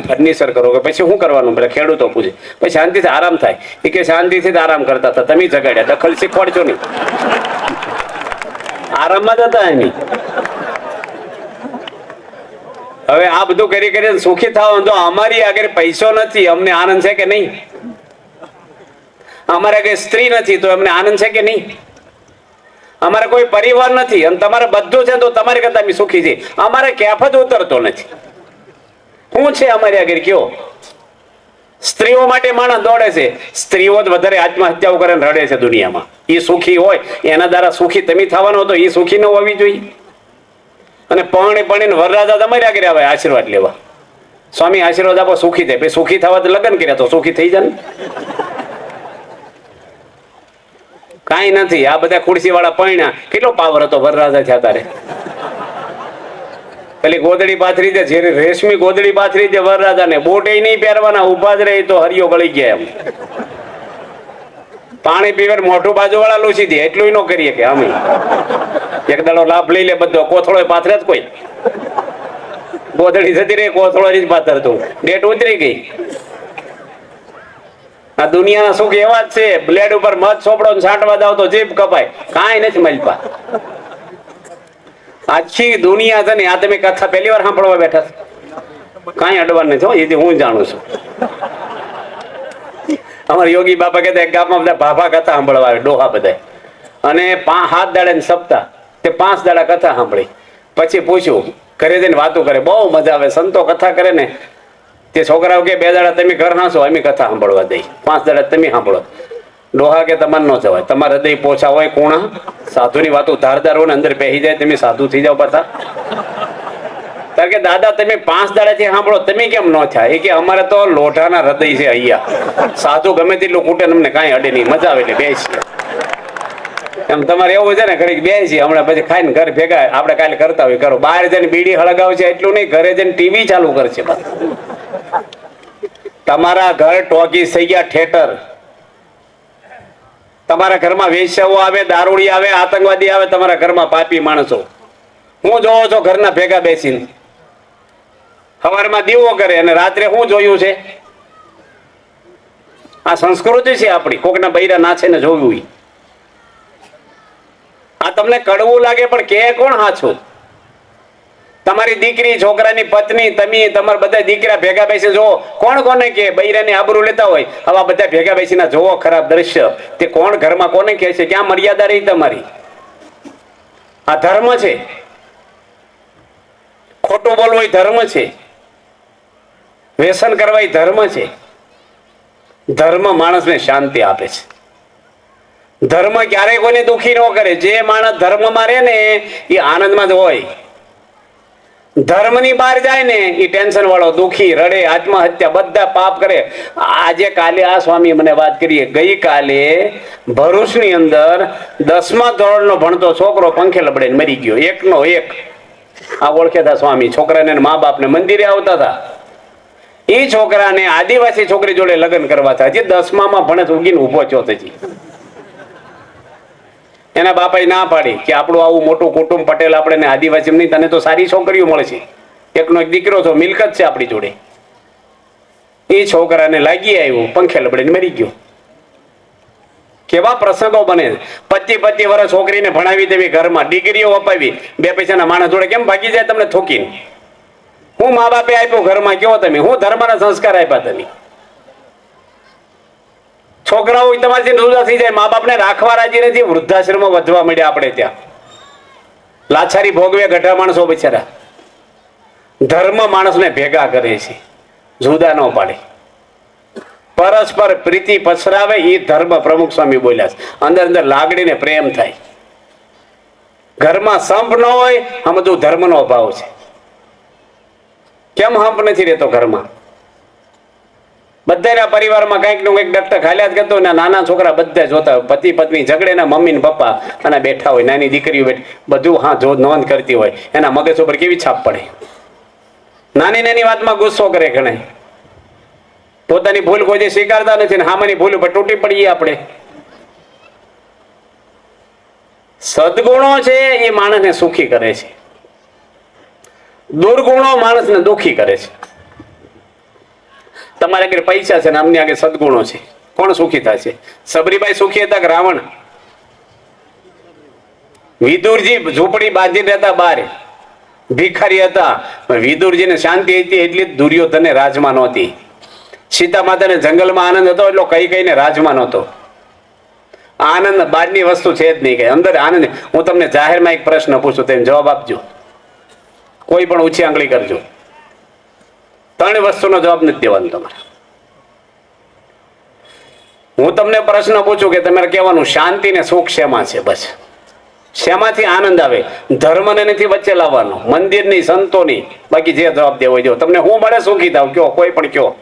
ફર્નિચર કરો, કે પછી શું કરવાનું? પેલા ખેડૂતો પૂછે. પછી શાંતિથી આરામ થાય. એ કે શાંતિથી જ આરામ કરતા હતા, તમે જગાડ્યા. દખલ શીખવાડજો નહીં, આરામમાં જ હતા એની. હવે આ બધું કરી કરીને સુખી થવાનું. તો અમારી આગળ પૈસો નથી, અમને આનંદ છે કે નહીં? અમારે આગળ સ્ત્રી નથી તો અમને આનંદ છે કે નહીં? અમારે કોઈ પરિવાર નથી અને તમારે બધું છે તો તમારે કરતા બી સુખી છે. અમારે કેફ જ ઉતરતો નથી. શું છે અમારી આગળ? કયો? સ્ત્રીઓ માટે માણસ દોડે છે. સ્ત્રીઓ જ વધારે આત્મહત્યાઓ કરે રડે છે દુનિયામાં. એ સુખી હોય એના દ્વારા સુખી તમે થવાનો હતો, એ સુખી ન હોવી જોઈએ. અને પણીને વરરાજા તમારી આગળ આવે આશીર્વાદ લેવા. સ્વામી આશીર્વાદ આપો, સુખી થાય. સુખી થવા તો લગ્ન કર્યા તો સુખી થઈ જાય. કાંઈ નથી. આ બધા ખુરશી વાળા પૈણા કેટલો પાવર હતો વરરાજા થયા તારે. પેલી ગોદડી પાથરી દે, જે રેશમી ગોદડી પાથરી દે વરરાજા ને, બોટે નહીં પહેરવાના, ઉભા જ રહે તો હરિયો ગળી ગયા એમ. પાણી પીવે મોઢું બાજુ વાળા લૂસી દે, એટલું ન કરીએ કે અમે એક દાડો લાભ લઈ લે બધો. કોથળો પાથરે જ કોઈ? ગોદડી જતી રહી, કોથળો જ પાથરતું. ડેટ ઉતરી ગઈ. આ દુનિયાના સુખ એવા જ છે. બ્લેડ ઉપર મધ સોપડો છાંટવા દાવ તો જીભ કપાય, કાંઈ નથી મળતા. આખી દુનિયા છે ને. આ તમે કથા પહેલી વાર સાંભળવા બેઠા છો? કાંઈ અડવા નથી, એથી હું જાણું છું. અમારા યોગી બાપા કહેતા એક ગામમાં બધા ભાભા કથા સાંભળવા આવે, ડોહા બધા. અને 7 દાડા સપ્તાહ, તે 5 દાડા કથા સાંભળી. પછી પૂછ્યું, ઘરે જઈને વાતો કરે, બહુ મજા આવે. સંતો કથા કરે ને, તે છોકરાઓ કે 2 દાડા તમે ઘર હાંસો, અમે કથા સાંભળવા દઈ, 5 દાડા તમે સાંભળો. ડોહા કે તમારે ન જવાય, તમારા હૃદય પોછા હોય, કોણા સાધુની વાતો ધારદાર હોય ને અંદર પહેરી જાય, તમે સાધુ થઈ જાવ પાછા. કારણ કે દાદા તમે 5 દાડાથી સાંભળો, તમે કેમ ન થયા? એ કે અમારે તો લોઢાના હૃદય છે અહીંયા. સાધુ ગમે તેટલું કૂટે અમને કાંઈ અડે નહીં, મજા આવે એટલે બેસીએ. એમ તમારે એવું છે ને, ઘડીક બેસીએ, હમણાં પછી ખાઈને ઘર ભેગા આપણે કાલે કરતા હોય કરો. બહાર જઈને બીડી હળગાવશે એટલું નહીં, ઘરે જઈને ટીવી ચાલુ કરશે. તમારા ઘર ટોકીસ થઈ ગયા થિયેટર. તમારા ઘરમાં વેશ્યાઓ આવે, દારૂડી આવે, આતંકવાદી આવે, તમારા ઘરમાં પાપી માણસો. હું જોવો છો ઘરના ભેગા બેસીને સવારમાં દીવો કરે અને રાત્રે હું જોયું છે? આ સંસ્કૃતિ છે આપણી. કોકના બૈરા નાચે ને જોયું. આ તમને કડવું લાગે પણ કે કોણ હાચું? તમારી દીકરી, છોકરાની પત્ની, તમે, તમારા બધા દીકરા ભેગા બેસી જોવો, કોણ કોને કે બૈરાની આબરૂ લેતા હોય? આવા બધા ભેગા બેસીને જોવો ખરાબ દ્રશ્ય, તે કોણ ઘરમાં કોને કહે છે? ક્યાં મર્યાદા રહી તમારી? આ ધર્મ છે. ખોટું બોલવું એ ધર્મ છે. વ્યસન કરવા એ ધર્મ છે. ધર્મ માણસને શાંતિ આપે છે. ધર્મ ક્યારેય કોઈને દુખી ન કરે. જે માણસ ધર્મમાં રહે ને એ આનંદમાં જ હોય. ધર્મની બહાર જાય ને એ ટેન્શન વાળો, દુખી, રડે, આત્મહત્યા, બધા પાપ કરે. આજે કાલે આ સ્વામી મને વાત કરીએ, ગઈકાલે ભરૂચની અંદર 10મા ધોરણનો ભણતો છોકરો પંખે લબડે મરી ગયો. એકનો એક. આ ઓળખેતા સ્વામી છોકરાને મા બાપને મંદિરે આવતા હતા. એ છોકરાને આદિવાસી છોકરી જોડે લગ્ન કરવા હતા. હજી 10મામાં ભણે ઉગીને ઉભો થયો. હજી એના બાપાએ ના પાડી કે આપણું આવું મોટું કુટુંબ પટેલ આપણે આદિવાસી નહીં, તને તો સારી છોકરીઓ મળે છે, એકનો એક દીકરો છો, મિલકત છે આપણી જોડે. એ છોકરાને લાગી આવ્યું, પંખે લબડીને મરી ગયો. કેવા પ્રસંગો બને. 25 વર્ષ છોકરીને ભણાવી દેવી, ઘરમાં ડિગ્રીઓ અપાવી, 2 પૈસાના માણસ જોડે કેમ ભાગી જાય તમને ઠોકીને? હું મા બાપે આપ્યું ઘરમાં, કયો તમે હું ધર્મના સંસ્કાર આપ્યા તમે? છોકરાઓ તમારી જુદા થઈ જાય, મા બાપને રાખવા રાજી નથી, વૃદ્ધાશ્રમો વધવા મળ્યા આપણે ત્યાં. લાચારી ભોગવે ગઢા માણસો બિચારા. ધર્મ માણસને ભેગા કરે છે, જુદા ન પાડે. પરસ્પર પ્રીતિ પસરાવે એ ધર્મ. પ્રમુખ સ્વામી બોલ્યા છે, અંદર અંદર લાગણી ને પ્રેમ થાય. ઘરમાં સંપ ન હોય, આ બધું ધર્મનો અભાવ છે. કેમ હંપ નથી રહેતો ઘરમાં? બધાના પરિવારમાં કંઈક નું કંઈક ડક્ટર ખાલ્યા જ કરતો, નાના છોકરા બધા જોતા હોય, પતિ પત્ની ઝઘડે ને મમ્મી ને પપ્પા અને બેઠા હોય, નાની દીકરીઓ બેઠી, બધું હા જો નોંધ કરતી હોય, એના મગજ ઉપર કેવી છાપ પડે. નાની નાની વાતમાં ગુસ્સો કરે ઘણા. પોતાની ભૂલ કોઈ સ્વીકારતા નથી ને હામાની ભૂલ ઉપર તૂટી પડીએ આપણે. સદગુણો છે એ માણસને સુખી કરે છે, દુર્ગુણો માણસને દુઃખી કરે છે. તમારે આગળ પૈસા છે ને અમને આગળ સદગુણો છે, કોણ સુખી થશે? સબરીબાઈ સુખી હતા કે રાવણ? વિદુરજી ઝૂંપડી બાંધી રહેતા બાર, ભિખારી હતા, વિદુરજીને શાંતિ હતી એટલી દુર્યોધનને રાજમાં નહોતી. સીતા માતાને જંગલમાં આનંદ હતો એટલો કઈ કઈને રાજમાં નહોતો. આનંદ બહારની વસ્તુ છે જ નહીં, કઈ અંદર આનંદ. હું તમને જાહેરમાં એક પ્રશ્ન પૂછું, તેમ જવાબ આપજો, કોઈ પણ ઊંચી આંગળી કરજો. 3 વસ્તુનો જવાબ નથી દેવાનો તમારે. હું તમને પ્રશ્ન પૂછું કે તમારે કહેવાનું શાંતિ ને સુખ શેમાં છે? બસ શેમાંથી આનંદ આવે? ધર્મને નથી વચ્ચે લાવવાનો, મંદિરની, સંતોની. બાકી જે જવાબ દેવો જો તમને હું મળે સુખી થાવ, કયો કોઈ પણ કયો.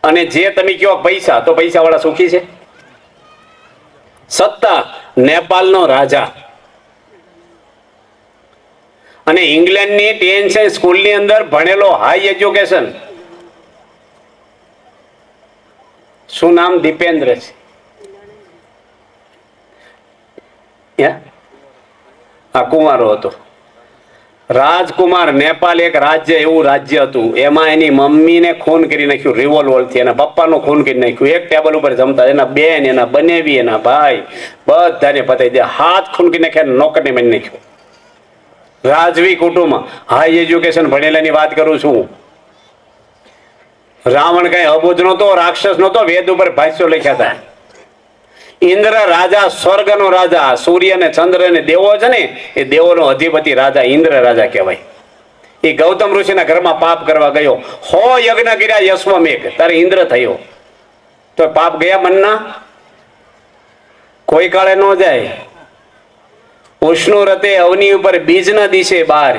અને જે તમે કયો પૈસા, તો પૈસા વાળા સુખી છે? સત્તા, નેપાળનો રાજા અને ઇંગ્લેન્ડની ટેન્શન સ્કૂલની અંદર ભણેલો, હાઈ એજ્યુકેશન. શું નામ? દીપેન્દ્ર છે. આ કુમારો હતો, રાજકુમાર. નેપાલ એક રાજ્ય, એવું રાજ્ય હતું, એમાં એની મમ્મીને ખૂન કરી નાખ્યું રિવોલ્વરથી, એના પપ્પાનું ખૂન કરી નાખ્યું. એક ટેબલ ઉપર જમતા, એના બેન, એના બનેવી, એના ભાઈ, બધાને પતાવી દે. હાથ ખૂન કરી નાખ્યા, નોકરને મારી નાખ્યું. રાજવી કુટુંબ, હાઈ એજ્યુકેશન ભણેલાની વાત કરું છું. રાવણ કઈ અબુજ નહોતો, રાક્ષસ નહોતો, વેદ ઉપર ભાષ્યો લખ્યા હતા. ઇન્દ્ર રાજા, સ્વર્ગનો રાજા, સૂર્ય ને ચંદ્ર ને દેવો છે ને, એ દેવોનો અધિપતિ રાજા ઇન્દ્ર રાજા કહેવાય. એ ગૌતમ ઋષિના ઘરમાં પાપ કરવા ગયો, 100 યજ્ઞ કર્યા, યશ્વમેઘ, તારે ઇન્દ્ર થયો. તો પાપ ગયા મનના? કોઈ કાળે ન જાય. ઉષ્ણુ રતે અવની ઉપર બીજ ન દિશે બાર,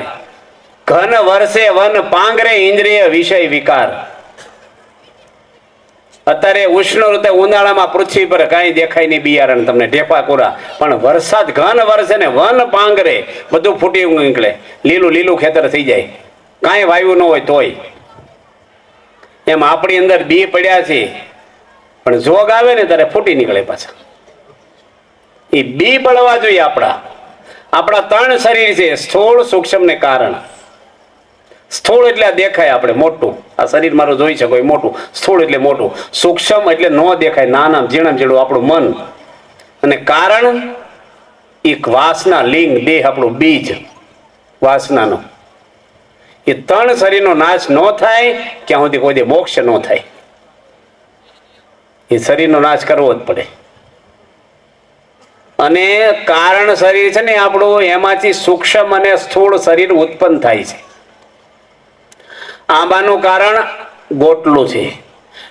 ઘન વર્ષે વન પાંગરે ઇન્દ્રિય વિષય વિકાર. અત્યારે ઉષ્ણ ઋતે ઉનાળામાં પૃથ્વી પર કાંઈ દેખાય નહીં, બિયારણ તમને ઢેફા કોરા, પણ વરસાદ ઘન વર્ષે ને વન પાંગરે બધું ફૂટી નીકળે, લીલું લીલું ખેતર થઈ જાય, કાંઈ વાયુ ન હોય તોય. એમ આપણી અંદર બી પડ્યા છે, પણ જોગ આવે ને ત્યારે ફૂટી નીકળે પાછા. એ બી બળવા જોઈએ. આપણા 3 શરીર છે, સ્થૂળ, સૂક્ષ્મ ને કારણ. સ્થૂળ એટલે દેખાય આપણે મોટું, આ શરીર મારું જોઈ શકો એ મોટું. સ્થૂળ એટલે મોટું, સૂક્ષ્મ એટલે ન દેખાય, નાના ઝીણા ઝીણું આપણું મન. અને કારણ એક વાસના, લિંગ, દેહ, આપણું બીજ વાસનાનો. એ 3 શરીરનો નાશ ન થાય ક્યાં સુધી કોઈ મોક્ષ ન થાય. એ શરીરનો નાશ કરવો જ પડે. અને કારણ શરીર છે ને આપણું, એમાંથી સૂક્ષ્મ અને સ્થૂળ શરીર ઉત્પન્ન થાય છે. આંબાનું કારણ ગોટલું છે,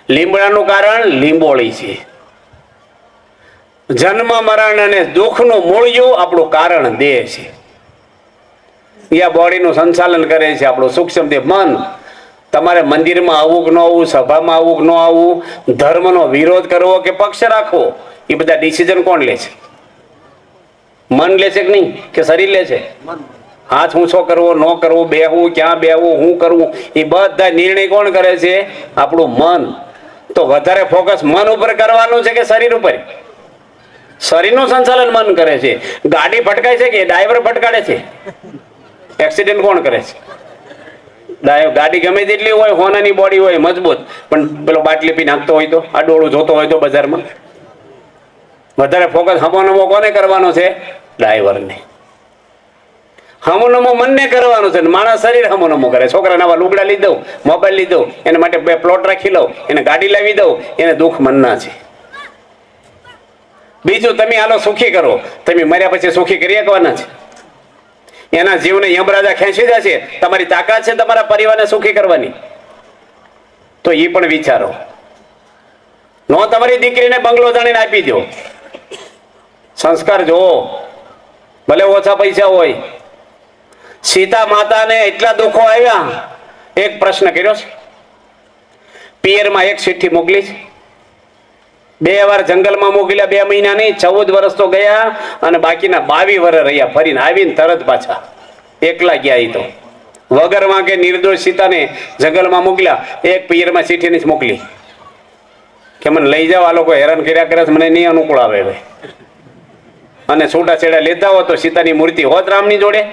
લીમડાનું કારણ લીંબોળી છે. જન્મ મરણ અને દુઃખનું મૂળિયું આપણું કારણ દેહ છે. એ બોડીનું સંચાલન કરે છે આપણું સૂક્ષ્મ દેહ, મન. તમારે મંદિરમાં આવવું કે ન આવવું, સભામાં આવવું કે ન આવવું, ધર્મનો વિરોધ કરવો કે પક્ષ રાખવો, એ બધા ડિસિઝન કોણ લે છે? મન લે છે કે નહીં, કે શરીર લે છે? હાથ ઊંચો કરવો, ન કરવો, બેહવું, ક્યાં બેહવું, શું કરવું, એ બધા નિર્ણય કોણ કરે છે? આપણું મન. તો વધારે ફોકસ મન ઉપર કરવાનું છે કે શરીર ઉપર? શરીરનું સંચાલન મન કરે છે. ગાડી ભટકાય છે કે ડ્રાઈવર ભટકાડે છે? એક્સિડન્ટ કોણ કરે છે? ગાડી ગમે તેટલી હોય, હોનાની બોડી હોય મજબૂત, પણ પેલો બાટલી પી નાખતો હોય તો, આ ડોળું જોતો હોય તો બજારમાં, વધારે ફોકસ હમો કોને કરવાનો છે? ડ્રાઈવરને. હમો મનને કરવાનો છે. માણસ શરીર હમો કરે. છોકરા નવા લુગડા લીધી દઉં, મોબાઈલ લીધી દઉં, એને માટે બે પ્લોટ રાખી લઉં, એને ગાડી લાવી દઉં, એને દુઃખ મનના છે. બીજું તમે હાલો સુખી કરો, તમે મર્યા પછી સુખી કરી શકવાના છે? એના જીવને યમરાજા ખેંચી જશે. તમારી તાકાત છે તમારા પરિવારને સુખી કરવાની? તો એ પણ વિચારો. નો તમારી દીકરીને બંગલો જાણીને આપી દો. સંસ્કાર જોવો, ભલે ઓછા પૈસા હોય. સીતા માતાને એટલા દુઃખો આવ્યા, એક પ્રશ્ન કર્યો છે, પિયરમાં એક ચિઠ્ઠી મોકલી છે, 2 વાર જંગલમાં મોકલ્યા, 2 મહિના નહીં, 14 વર્ષ તો ગયા, અને બાકીના 22 વર્ષ રહ્યા. ફરીને આવીને તરત પાછા એકલા ગયા. એ તો વગર વાંકે નિર્દોષ સીતાને જંગલમાં મોકલ્યા, એક પિયરમાં ચિઠ્ઠી નથી મોકલી કે મને લઈ જાઓ, આ લોકો હેરાન કર્યા કરે, મને નહીં અનુકૂળ આવે હવે. અને છૂટાછેડા લેતા હો તો સીતાની મૂર્તિ હોત રામની જોડે.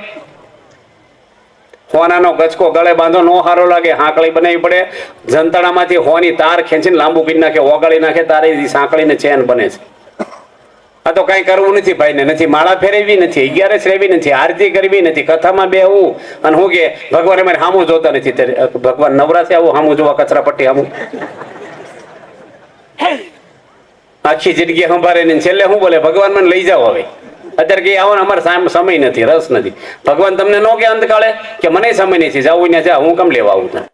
હોનાનો ગચકો ગળે બાંધો નો સારો લાગે, હાંકળી બનાવવી પડે. જંતણામાંથી હોની તાર ખેંચીને લાંબુ કરી નાખે, ઓગાળી નાખે, તારે સાંકળીને ચેન બને છે. આ તો કઈ કરવું નથી ભાઈને, નથી માળા ફેરવી, નથી 11 રહેવી, નથી આરતી કરવી, નથી કથામાં બેહવું. અને હું કે ભગવાન અમારે સામું જોતા નથી, ભગવાન નવરા છે આવું સામું જોવા? કચરા પટ્ટી સામું આખી જિંદગી સંભાળે ને છેલ્લે શું બોલે? ભગવાન મને લઈ જાઓ હવે. અત્યારે કે આવો ને, અમારે સમય નથી, રસ નથી. ભગવાન તમને ન કે અંતકાળે કે મને સમય નથી, જાવું ને જા, હું કેમ લેવા આવું?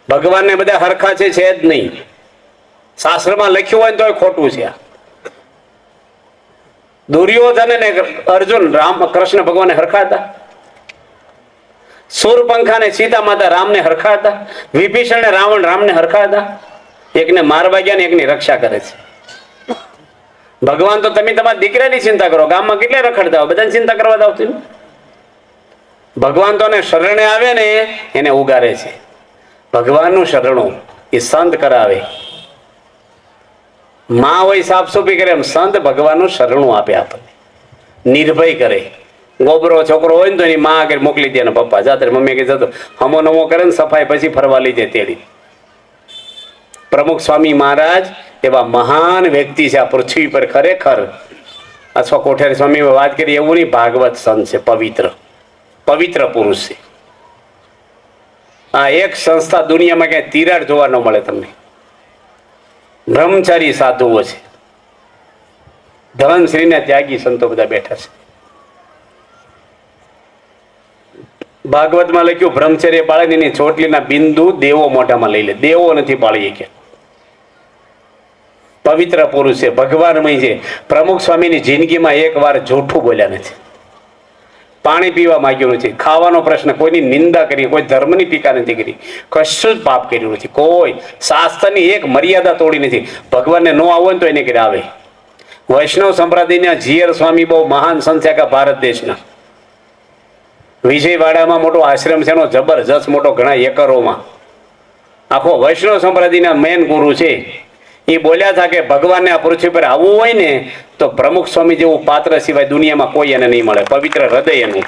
ભગવાનને બધા હરખા છે જ નહીં. શાસ્ત્રમાં લખ્યું હોય ને તો ખોટું છે. દુર્યોધન અને અર્જુન રામ કૃષ્ણ ભગવાન હરખા હતા? સૂરપંખા ને સીતા માતા રામને હરખા હતા? વિભીષણ ને રાવણ રામને હરખા હતા? એકને મારવા ગયા ને એકની રક્ષા કરે છે. ભગવાન તો તમે તમારા દીકરાની ચિંતા કરો, ગામમાં કેટલા રખડતા હોય, બધાની ચિંતા કરવા દાવ. ભગવાન તો શરણે આવે ને એને ઉગારે છે. ભગવાનનું શરણું એ સંત કરાવે. માં હોય સાફ સુફી કરે, એમ સંત ભગવાનનું શરણું આપે આપણને, નિર્ભય કરે. ગોબરો છોકરો હોય ને તો એની માં આગળ મોકલી દે, ને પપ્પા જાતે મમ્મી કે જતો હમો નમો કરે ને સફાઈ પછી ફરવા લઈ જાય તેડી. પ્રમુખ સ્વામી મહારાજ એવા મહાન વ્યક્તિ છે આ પૃથ્વી પર ખરેખર. અથવા કોઠારી સ્વામી વાત કરી એવું નહીં, ભાગવત સંત છે, પવિત્ર પુરુષ છે. આ એક સંસ્થા દુનિયામાં ક્યાંય તિરાડ જોવા ન મળે તમને. બ્રહ્મચારી સાધુઓ છે, ધનશ્રીના ત્યાગી સંતો બધા બેઠા છે. ભાગવતમાં લખ્યું, બ્રહ્મચર્ય પાળે એની ચોટલીના બિંદુ દેવો મોઢામાં લઈ લે. દેવો નથી પાળી કે. પવિત્ર પુરુષ છે, ભગવાનમય છે. પ્રમુખ સ્વામીની જિંદગીમાં એક વાર જૂઠું બોલ્યા નથી, પાણી પીવા માંગ્યું નથી, ખાવાનો પ્રશ્ન, કોઈની નિંદા કરી, કોઈ ધર્મની ટીકા નથી કરી, કશું જ પાપ કર્યું નથી. કોઈ શાસ્ત્રની એક મર્યાદા તોડી નથી. ભગવાનને ન આવો ને તો એને ઘરે આવે. વૈષ્ણવ સંપ્રદાયના જીયર સ્વામી બહુ મહાન સંત છે આખા ભારત દેશના. વિજયવાડામાં મોટો આશ્રમ છે એનો, જબરજસ્ત મોટો, ઘણા એકરોમાં. આખો વૈષ્ણવ સંપ્રદાયના મેન ગુરુ છે. એ બોલ્યા હતા કે ભગવાનને આ પૃથ્વી પર આવવું હોય ને તો પ્રમુખ સ્વામી જેવું પાત્ર સિવાય દુનિયામાં કોઈ એને નહીં મળે. પવિત્ર હૃદય એનું.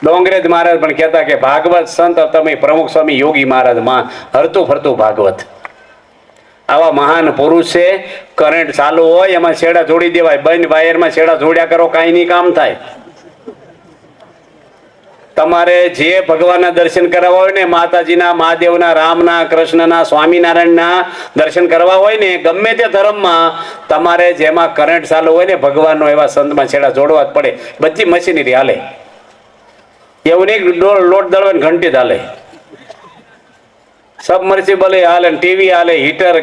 ડોંગરેજ મહારાજ પણ કહેતા કે ભાગવત સંત તમે પ્રમુખ સ્વામી યોગી મહારાજ માં હરતું ફરતું ભાગવત. આવા મહાન પુરુષ છે. કરંટ ચાલુ હોય એમાં છેડા જોડી દેવાય, બંધ વાયરમાં છેડા જોડ્યા કરો, કાંઈ નહીં કામ થાય. તમારે જે ભગવાનના દર્શન કરવા હોય ને, માતાજીના, મહાદેવના, રામના, કૃષ્ણના, સ્વામિનારાયણના દર્શન કરવા હોય ને, ગમે તે ધર્મમાં તમારે જેમાં કરંટ ચાલુ હોય ને ભગવાનનો, એવા સંતમાં છેડા જોડવા જ પડે. બધી મશીનરી હાલે, એવું નહીં લોટ દળવાની ઘંટી જ હાલે, સબમર્સિબલ હાલે, ટીવી હાલે, હીટર,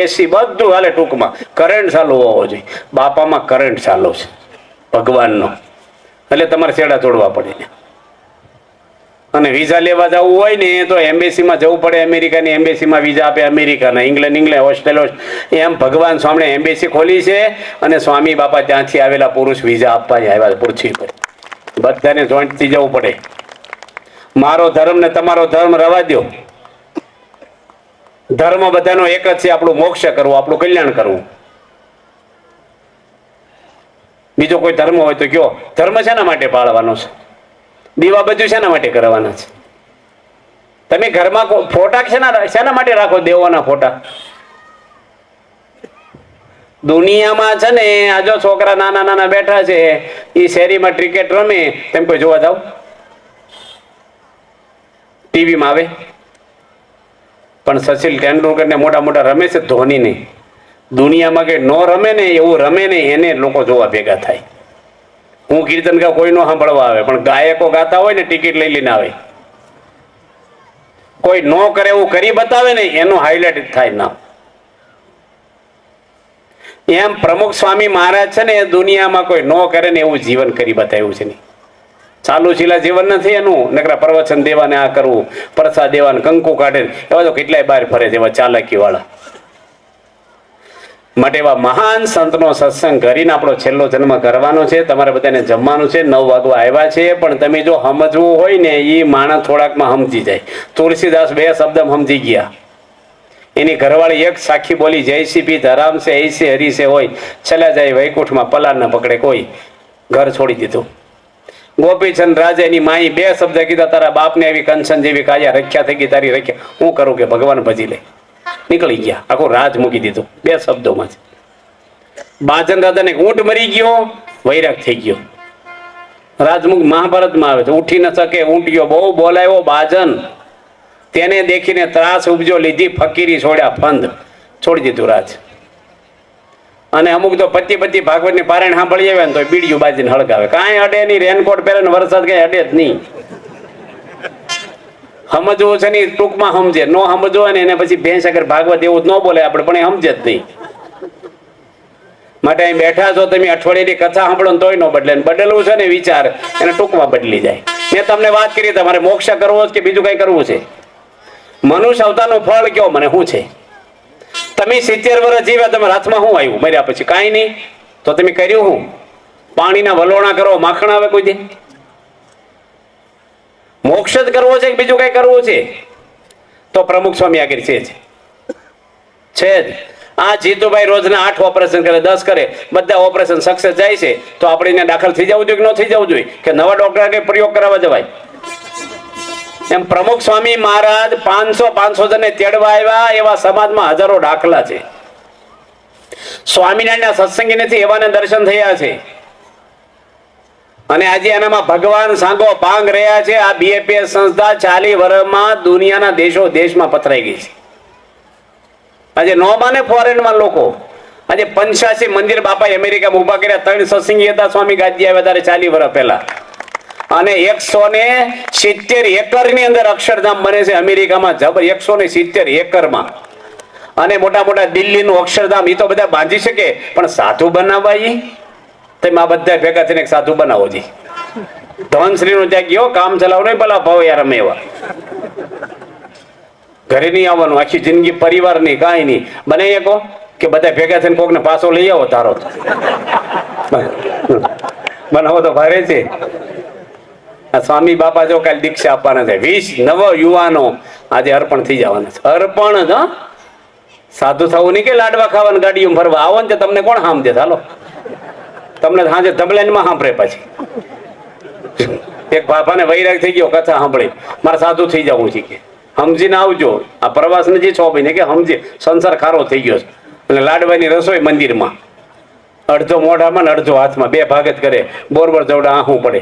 એસી બધું હાલે. ટૂંકમાં કરંટ ચાલુ હોવો જોઈએ. બાપામાં કરંટ ચાલુ છે ભગવાનનો, એટલે તમારે છેડા જોડવા પડે. અને વિઝા લેવા જવું હોય ને તો એમ્બેસીમાં જવું પડે. અમેરિકાની એમ્બેસીમાં વિઝા આપે, અમેરિકાના, ઇંગ્લેન્ડ, ઓસ્ટ્રેલિયા, એમ ભગવાન સ્વામીને એમ્બેસી ખોલી છે. અને સ્વામી બાપા ત્યાંથી આવેલા પુરુષ વિઝા આપવા આવ્યા પૃથ્વી પર. બધાને જોઈન્ટથી જવું પડે. મારો ધર્મ ને તમારો ધર્મ રવા દો. ધર્મ બધાનો એક જ છે, આપણું મોક્ષ કરવું, આપણું કલ્યાણ કરવું. બીજો કોઈ ધર્મ હોય તો કયો? ધર્મ શેના માટે પાળવાનો છે? દીવા બધું શેના માટે કરવાના છે? તમે ઘરમાં ફોટા શેના માટે રાખો? દેવોના ફોટા. દુનિયામાં છે ને આ જો છોકરા નાના નાના બેઠા છે, એ શેરીમાં ક્રિકેટ રમે, તેમ કોઈ જોવા જાવ? ટીવીમાં આવે, પણ સચિન તેંડુલકર ને મોટા મોટા રમે છે, ધોની નહીં. દુનિયામાં કે નો રમે ને એવું રમે ને એને લોકો જોવા ભેગા થાય. હું કીર્તન ગાવ, કોઈ નો સાંભળવા આવે, પણ ગાયકો ગાતા હોય ને ટિકિટ લઈ લઈને આવે. કોઈ નો કરે એવું કરી બતાવે ને એનું હાઇલાઇટ થાય ના. એમ પ્રમુખ સ્વામી મહારાજ છે ને, દુનિયામાં કોઈ નો કરે ને એવું જીવન કરી બતાવ્યું છે. નહીં ચાલુ શીલા જીવન નથી એનું. નકરા પ્રવચન દેવાને આ કરવું, પ્રસાદ દેવાને કંકુ કાઢે, એવા તો કેટલાય બહાર ફરે છે, એવા ચાલાકી વાળા. માટે એવા મહાન સંતનો સત્સંગ કરીને આપણો છેલ્લો જન્મ કરવાનો છે. તમારે બધાને જમવાનું છે. 9 વાગવા આવ્યા છે, પણ તમે જો સમજવું હોય ને એ માણસ થોડાકમાં સમજી જાય. તુલસીદાસ 2 શબ્દ સમજી ગયા. એની ઘરવાળી એક સાખી બોલી, જયસી પી ધરામ છે એસી હરીસે હોય, ચલા જાય વૈકુંઠમાં પલાર ન પકડે કોઈ. ઘર છોડી દીધું. ગોપીચંદ રાજા એની માઈ 2 શબ્દ કીધા, તારા બાપને એવી કંચન જેવી કાયા રખ્યા થઈ ગઈ, તારી રખ્યા હું કરું કે ભગવાન ભજી લે. નીકળી ગયા, આખું રાજ મૂકી દીધું 2 શબ્દોમાં જ. બાજન રાજાને ઊંટ મરી ગયો, વૈરાગ થઈ ગયો. રાજમુખ મહાભારતમાં આવે છે. ઉઠી ન શકે ઊંટિયો, બહુ બોલાયો બાજન, તેને દેખીને ત્રાસ ઉપજો, લીધી ફકીરી, છોડ્યા ફંદ, છોડી દીધું રાજ. અને અમુક તો પતિ ભાગવત ની પારાયણ સાંભળી આવે ને તો બીડીયું બાજીને હળગાવે. કાંઈ અડે નહીં, રેનકોટ પહેરે ને વરસાદ કઈ અડે જ નહીં. સમજવું છે ને ટૂંકમાં સમજે, નો સમજવું હોય ને એને પછી ભેંસ આગળ ભાગવત એવું જ ન બોલે આપણે, પણ એ સમજે જ નહીં. માટે અહીં બેઠા છો તમે, અઠવાડિયાની કથા સાંભળો ને તોય ન બદલે. બદલવું છે ને વિચાર, એને ટૂંકમાં બદલી જાય. મેં તમને વાત કરી, તમારે મોક્ષ કરવો છે કે બીજું કઈ કરવું છે? મનુષ્ય અવતારનું ફળ કયો મને શું છે? તમે 70 વર્ષ જીવ્યા, તમારા હાથમાં શું આવ્યું મર્યા પછી? કાંઈ નહીં. તો તમે કર્યું શું? પાણીના વલોણા કરો, માખણ આવે કોઈ દે? મોક્ષ જ કરવો છે કે બીજું કઈ કરવું છે? તો પ્રમુખ સ્વામી આગળ છે જ. આ જીતુભાઈ રોજના 8 ઓપરેશન કરે, 10 કરે, બધા ઓપરેશન સક્સેસ જાય છે. તો આપણે એને દાખલ થઈ જવું જોઈએ કે ન થઈ જવું જોઈએ? કે નવા ડોક્ટર કે પ્રયોગ કરાવવા જવાય? એમ પ્રમુખ સ્વામી મહારાજ 500 જણને તેડવા આવ્યા, એવા સમાજમાં હજારો દાખલા છે. સ્વામિનારાયણના સત્સંગી નથી એવાને દર્શન થયા છે. અને આજે એનામાં ભગવાન સાંગો પાંગ રહ્યા છે. આ BAPS સંસ્થા 40 વર્ષમાં દુનિયાના દેશમાં પથરાઈ ગઈ છે. આજે નો માને ફોરેનમાં લોકો. આજે 85 મંદિર બાપા અમેરિકામાં ઉભા કર્યા. 3 સત્સંગી હતા સ્વામી ગાદી આવ્યા ત્યારે 40 વર્ષ પહેલા. અને 170 એકરની અંદર અક્ષરધામ બને છે અમેરિકામાં. જબર 170 એકરમાં. અને મોટા મોટા દિલ્હીનું અક્ષરધામ એ તો બધા બાંધી શકે, પણ સાધુ બનાવવા ઈ તમે આ બધા ભેગા થઈને એક સાધુ બનાવો જી. ધનશ્રી નું ત્યાં ગયો, કામ ચલાવ નહીં, પેલા ભાવ યાર અમે એવા ઘરે નહીં આવવાનું, આખી જિંદગી પરિવાર નહીં, કાંઈ નહીં. બનાવી શકો કે બધા ભેગા થઈને કોકને પાછો લઈ આવો તારો તો બનાવો તો ભારે છે. સ્વામી બાપા જો કાલે દીક્ષા આપવાના છે. 20 નવ યુવાનો આજે અર્પણ થઈ જવાના છે. અર્પણ જ સાધુ થવું નહીં કે લાડવા ખાવાનું ગાડીઓ ફરવા આવો ને તમને કોણ હામ દે? હાલો તમને સાંજે ધબલાઈમાં સાંભળે. પછી એક બાપાને વૈરાગ થઈ ગયો, કથા સાંભળી, મારે સાધુ થઈ જવું છે કે સમજીને આવજો. આ પ્રવાસ નથી 6 મહિને કે સમજી, સંસાર ખારો થઈ ગયો છે. એટલે લાડવાની રસોઈ મંદિરમાં, અડધો મોઢામાં ને અડધો હાથમાં, 2 ભાગ જ કરે. બોરબર જવડા આહું પડે.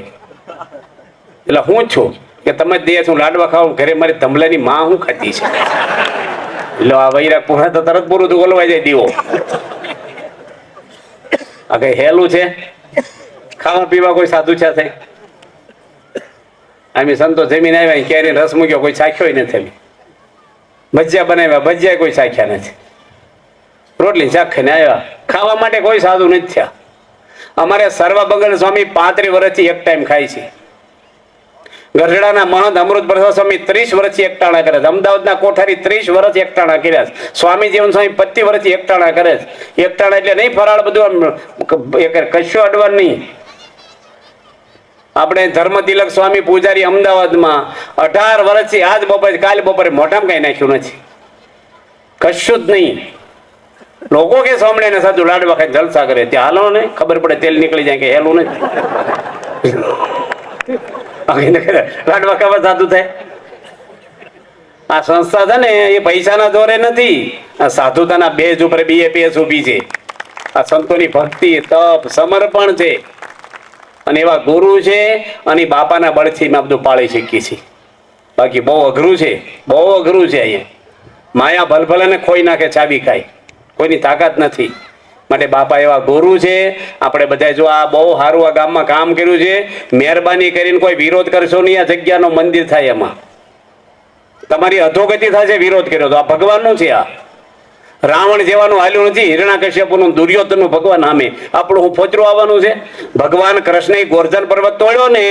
એટલે હું છું કે તમે દે છું લાડવા ખાવું, ઘરે મારી ધમલાની માં હું ખાતી છે. એટલે આ વૈરાગ પૂરા તો તરત પૂરું તો ઓલવાઈ જાય દીવો. આ કઈ હેલું છે? ખાવા પીવા કોઈ સાધુ છે થાય? આમ સંતો જમીન આવ્યા, કેરી રસ મૂક્યો, કોઈ ચાખ્યો નથી. ભજીયા બનાવ્યા, ભજીયા કોઈ ચાખ્યા નથી. રોટલી શાક ખાઈને આવ્યા, ખાવા માટે કોઈ સાધુ નથી થયા. અમારે સર્વબંગલ સ્વામી 35 વર્ષથી એક ટાઈમ ખાય છે. ગઢડાના મહંત અમૃત પ્રસાદ સ્વામી 30 વર્ષથી એકટાણા કરે છે. અમદાવાદના કોઠારી 30 વર્ષ એકટાણા કર્યા છે. સ્વામી જીવન સ્વામી 25 વર્ષથી એકટાણા કરે છે. એકટાણા એટલે નહીં ફરાળ બધું, કશું અડવાનું નહીં. આપણે ધર્મ તિલક સ્વામી પૂજારી અમદાવાદમાં 18 વર્ષથી આજ બપોરે કાલે બપોરે મોઢામાં કઈ નાખ્યું નથી, કશું જ નહીં. લોકો કે સ્વામિનારાયણ સાધુ લાડવા ખાઈ જલસા કરે, ત્યાં હાલો ને ખબર પડે તેલ નીકળી જાય કે હેલું નથી. લાડવા ખાવા સાધુ થાય? આ સંસ્થા છે ને એ પૈસાના જોરે નથી, આ સાધુતાના બેઝ ઉપર BAPS ઊભી છે. આ સંતોની ભક્તિ, તપ, સમર્પણ છે, અને એવા ગુરુ છે, અને બાપાના બળથી મેં બધું પાળી શકીએ છીએ. બાકી બહુ અઘરું છે, બહુ અઘરું છે. અહીંયા માયા ભલભલાને ખોઈ નાખે, ચાવી ખાય, કોઈની તાકાત નથી. માટે બાપા એવા ગુરુ છે. આપણે બધા જો આ બહુ સારું આ ગામમાં કામ કર્યું છે, મહેરબાની કરીને કોઈ વિરોધ કરશો નહીં. આ જગ્યાનો મંદિર થાય એમાં તમારી અધોગતિ થશે. વિરોધ કર્યો તો આ ભગવાનનું છે. આ રાવણ જેવાનું હાલ્યું નથી, હિરણાકશ્યપુનું, દુર્યોધનનું ભગવાન સામે આપણું હું ફોચરું આવવાનું છે. ભગવાન કૃષ્ણ ગોર્ધન પર્વત તોડ્યો ને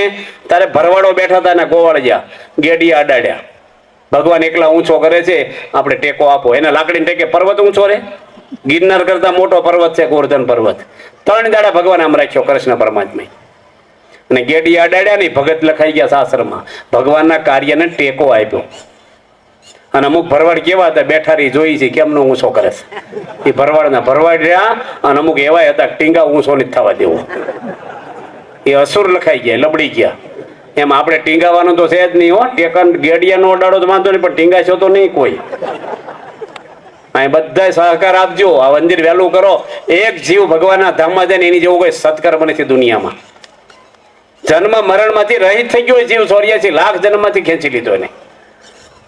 ત્યારે ભરવાડો બેઠા હતા ને ગોવાળિયા ગેડિયા અડાડ્યા. ભગવાન એકલા ઊંચો કરે છે, આપણે ટેકો આપો. એને લાકડીને ટેકે પર્વત ઊંચો રે? ગિરનાર કરતા મોટો પર્વત છે ગોર્ધન પર્વત. 3 દાડા ભગવાન આમ રાખ્યો કૃષ્ણ પરમાત્મા, અને ગેડિયા અડાડ્યા નહીં, ભગત લખાઈ ગયા શાસ્ત્રમાં. ભગવાનના કાર્યને ટેકો આપ્યો. અને અમુક ભરવાડ કેવા હતા, બેઠારી જોઈ છે કેમનો ઊંચો કરે છે. એ ભરવાડના ભરવાડ રહ્યા, અને અમુક એવા હતા ટીંગા ઊંચો નથી થવા દેવો. એ અસુર લખાઈ ગયા, લબડી ગયા. એમ આપણે ટીંગાવાનું તો છે જ નહીં હો. ટેકન ગેડિયાનો અડાડો તો વાંધો નહીં, પણ ટીંગાશો તો નહીં કોઈ. અહીં બધા સહકાર આપજો. આ મંદિર વહેલું કરો. એક જીવ ભગવાનના ધામમાં જાય ને એની જેવું કોઈ સત્કર્મ નથી દુનિયામાં. જન્મ મરણમાંથી રહિત થઈ ગયો જીવ, 84 લાખ જન્મમાંથી ખેંચી લીધો એને.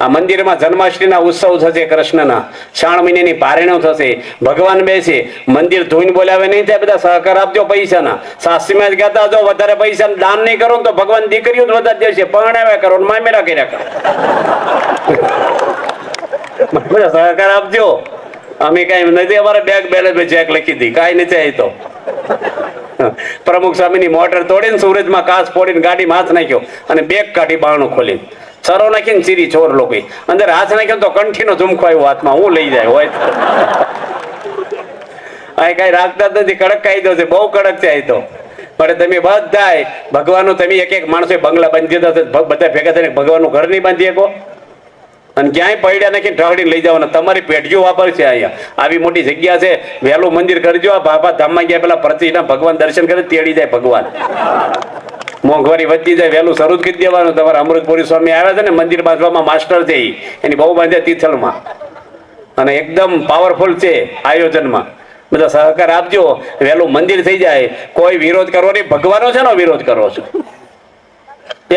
આ મંદિરમાં જન્માષ્ટમીના ઉત્સવ થશે, કૃષ્ણના 6 મહિનાની પારણ્યો થશે, ભગવાન બેસે, મંદિર ધોઈને બોલાવે નહીં થાય. બધા સહકાર આપજો પૈસાના. શાસ્ત્રીમાં જ કહેતા, જો વધારે પૈસા દાન નહીં કરો તો ભગવાન દીકરીઓ જ વધારે દેશે. પરણાવ્યા કરો, મામેરા કર્યા કરો. બધા સહકાર આપજો. અમે કઈ નથી, અમારે બેંક બેલેન્સ ચેક લખી દી, કઈ નથી. આવી તો પ્રમુખ સ્વામીની મોટર તોડીને સુરજમાં કાચ ફોડીને ગાડીમાં હાથ નાખ્યો, અને બેગ કાઢી બારણું ખોલીને સરો નાખીને ચીરી ચોર લોકો અંદર હાથ નાખ્યો તો કંઠીનો ઝુમકો આવ્યો હાથમાં. હું લઈ જાય હોય આ કઈ રાખતા જ નથી. કડક કાયદો છે, બહુ કડક છે. આ તો પણ તમે બધા ભગવાનનું, તમે એક એક માણસો બંગલા બાંધી દીધા, બધા ભેગા થઈને ભગવાનનું ઘર નહીં બાંધી શકો, અને ક્યાંય પૈડા નાખીને ઢાળીને લઈ જવાના. તમારી પેઢીઓ વાપરશે. અહીંયા આવી મોટી જગ્યા છે, વહેલું મંદિર કરજો. આ બાપા ધામમાં ગયા પેલા પ્રતિષ્ઠા ભગવાન દર્શન કરે, તેડી જાય ભગવાન. મોંઘવારી વધતી જાય, વહેલું શરૂ જ કરી દેવાનું. તમારા અમૃતપુરી સ્વામી આવ્યા છે ને, મંદિર બાંધવામાં માસ્ટર છે, એની બહુ બાંધ્યા તિથલમાં, અને એકદમ પાવરફુલ છે આયોજનમાં. બધા સહકાર આપજો, વહેલું મંદિર થઈ જાય. કોઈ વિરોધ કરવો નહીં. ભગવાનો છે ને વિરોધ કરો છો.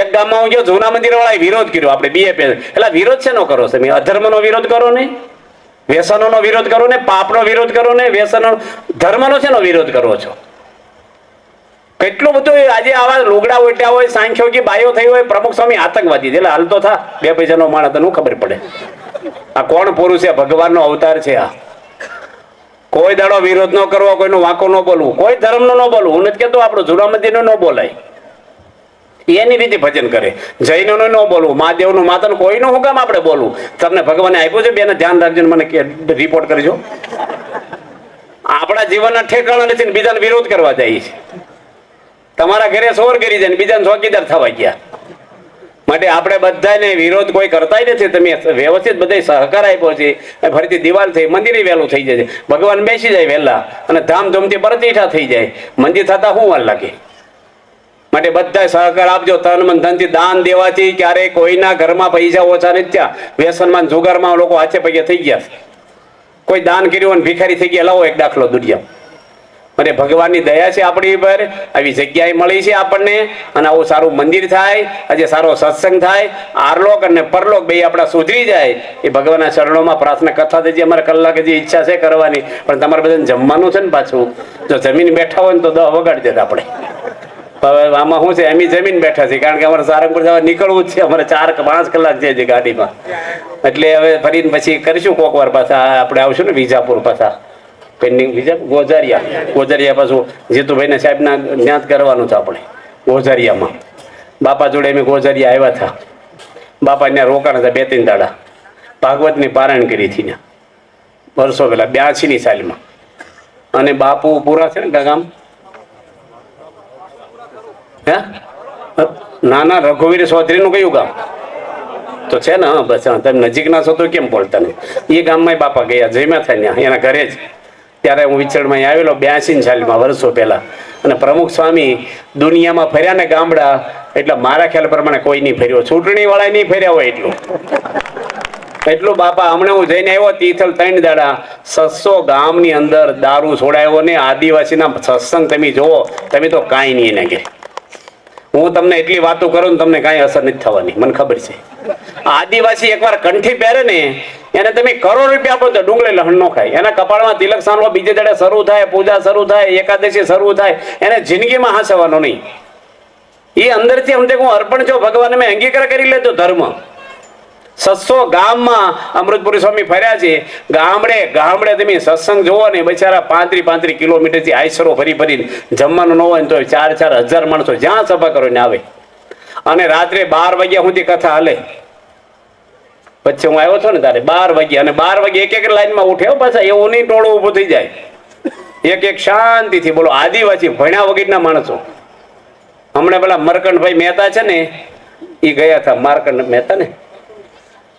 એક ગામમાં હું ગયો, જૂના મંદિર વાળા વિરોધ કર્યો. આપણે BAPS એટલે વિરોધ છે નો કરો છો? અધર્મનો વિરોધ કરો ને, વ્યસનોનો વિરોધ કરો ને, પાપનો વિરોધ કરો ને, વ્યસનો ધર્મનો છે નો વિરોધ કરો છો? કેટલું બધું આજે આવા લુગડા ઉઠ્યા હોય, સાંખ્યો કે બાયો થઈ હોય, પ્રમુખ સ્વામી આતંકવાદી એટલે હાલ તો થા 2 પૈસાનો માણસ, તને ખબર પડે આ કોણ પુરુષ છે? ભગવાનનો અવતાર છે આ. કોઈ દાડો વિરોધ ન કરવો, કોઈનો વાંકો ન બોલવું, કોઈ ધર્મનો ન બોલવું. હું નથી કહેતો આપણું જૂના મંદિરનો ન બોલાય, એની રીતે ભજન કરે. જૈનોનું ન બોલવું, મહાદેવનું, માતાનું, કોઈનું હું કામ આપણે બોલવું? તમને ભગવાને આપ્યું છે, બેને ધ્યાન રાખજો, મને રિપોર્ટ કરજો. આપણા જીવનના ઠેકાણા નથી, બીજાને વિરોધ કરવા જાય છે. તમારા ઘરે સોર કરી જાય ને બીજાને ચોકીદાર થવા ગયા. માટે આપણે બધાને વિરોધ કોઈ કરતા નથી. તમે વ્યવસ્થિત બધા સહકાર આપ્યો છે, ફરીથી દિવાલ થઈ, મંદિરે વહેલું થઈ જાય, ભગવાન બેસી જાય વહેલા, અને ધામધૂમથી પ્રતિષ્ઠા થઈ જાય. મંદિર થતા શું વાર લાગે? માટે બધા સહકાર આપજો. તન મન ધનથી દાન દેવાથી ક્યારેય કોઈના ઘરમાં પૈસા ઓછા નથી થયા. વ્યસનમાં, જુગારમાં લોકો હાથે પગે થઈ ગયા. કોઈ દાન કર્યું અને ભિખારી થઈ ગયા. લાવો એક દાખલો દુનિયા. અને ભગવાનની દયા છે આપણી પર, આવી જગ્યાએ મળી છે આપણને, અને આવું સારું મંદિર થાય, આજે સારો સત્સંગ થાય, આરલોક અને પરલોક બે આપણા સુધરી જાય. એ ભગવાનના ચરણોમાં પ્રાર્થના. કથા થઈ અમારે કલાક જે ઈચ્છા છે કરવાની, પણ તમારે બધાને જમવાનું છે ને પાછું. જો જમીન બેઠા હોય ને તો 10 વગાડી દેતા આપણે. હવે આમાં શું છે, એમ જમીન બેઠા છે, કારણ કે અમારે સારંગપુર જવા નીકળવું જ છે. અમારે 4-5 કલાક છે ગાડીમાં, એટલે હવે ફરીને પછી કરીશું કોક વાર પાછા. આપણે આવશું ને વિજાપુર પાછા, પેન્ડિંગ બીજા ગોઝારિયા પાછું જીતુભાઈને સાહેબના જ્ઞાત કરવાનું છે આપણે ગોઝારિયામાં. બાપા જોડે અમે ગોઝારિયા આવ્યા હતા. બાપા ત્યાં રોકાણ હતા 2-3 દાડા. ભાગવતની પારાયણ કરી હતી ત્યાં વર્ષો પહેલા 82ની સાલમાં. અને બાપુ પૂરા છે ને ગામ, હે ના રઘુવીર ચૌધરીનું કયું ગામ તો છે ને? હા બસ, તમે નજીકના છો તો કેમ બોલતા નહીં? એ ગામમાં બાપા ગયા, જમ્યા થાય ત્યાં એના ઘરે જ. ત્યારે હું વિચરણમાં આવેલો 82ની સાલમાં, વર્ષો પહેલા. અને પ્રમુખ સ્વામી દુનિયામાં ફર્યા ને ગામડા, એટલે મારા ખ્યાલ પ્રમાણે કોઈ નહીં ફર્યો, ચૂંટણી વાળા નહીં ફર્યા હોય એટલું બાપા. હમણાં હું જઈને આવ્યો તિથલ 3 દાડા, 600 ગામની અંદર દારૂ છોડાયો ને આદિવાસીના સત્સંગ તમે જોવો, તમે તો કાંઈ નહીં એને કે. હું તમને એટલી વાતો કરું ને તમને કાંઈ અસર નથી થવાની, મને ખબર છે. આદિવાસી એકવાર કંઠી પહેરે ને એને તમે કરોડ રૂપિયા આપો તો ડુંગળી લહણ નો ખાય. એના કપાળમાં તિલક સાંભળો બીજે દાડે શરૂ થાય, પૂજા શરૂ થાય, એકાદશી શરૂ થાય, એને જિંદગીમાં હાંસવાનો નહીં. એ અંદરથી અમને હું અર્પણ છો ભગવાન, મેં અંગીકાર કરી લેતો ધર્મ. 600 ગામમાં અમૃતપુરી સ્વામી ફર્યા છે. ગામડે ગામડે તમે સત્સંગ જોવો ને, બચારા 35 કિલોમીટરથી આઈસરો ફરી ફરીને જમવાનું ન હોય ને તો 4,000 માણસો જ્યાં સભા કરો ને આવે. અને રાત્રે 12 વાગ્યા સુધી કથા હાલે. પછી હું આવ્યો છો ને તારે 12 વાગ્યા, અને 12 વાગે એક લાઈનમાં ઉઠે પાછા, એવું નહીં ટોળું ઊભું થઈ જાય. એક શાંતિથી બોલો. આદિવાસી ભણ્યા વગરના માણસો. હમણાં પેલા મરકંડભાઈ મહેતા છે ને, એ ગયા હતા, માર્કંડ મહેતા ને,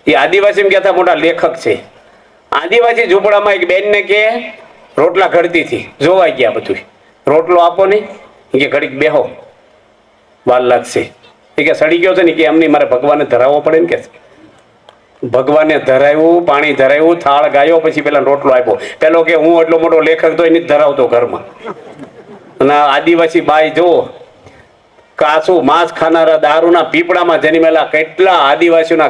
એ આદિવાસી એમ કહેતા મોટા લેખક છે. આદિવાસી ઝૂંપડામાં એક બેન ને કે રોટલા ઘડતી હતી, જોવા ગયા બધું, રોટલો આપો ને, કે ઘડીક બેહો વાર લાગશે. એ કે સડી ગયો છે ને, કે એમની મારે ભગવાનને ધરાવવો પડે ને, કે ભગવાનને ધરાવ્યું, પાણી ધરાવ્યું, થાળ ગાયો, પછી પેલા રોટલો આપ્યો. પેલો કે હું એટલો મોટો લેખક તો એની ધરાવતો ઘરમાં. અને આદિવાસી બાઈ જુઓ, કાચું માંસ ખાનારા, દારૂના પીપળામાં જન્મેલા કેટલા આદિવાસીઓના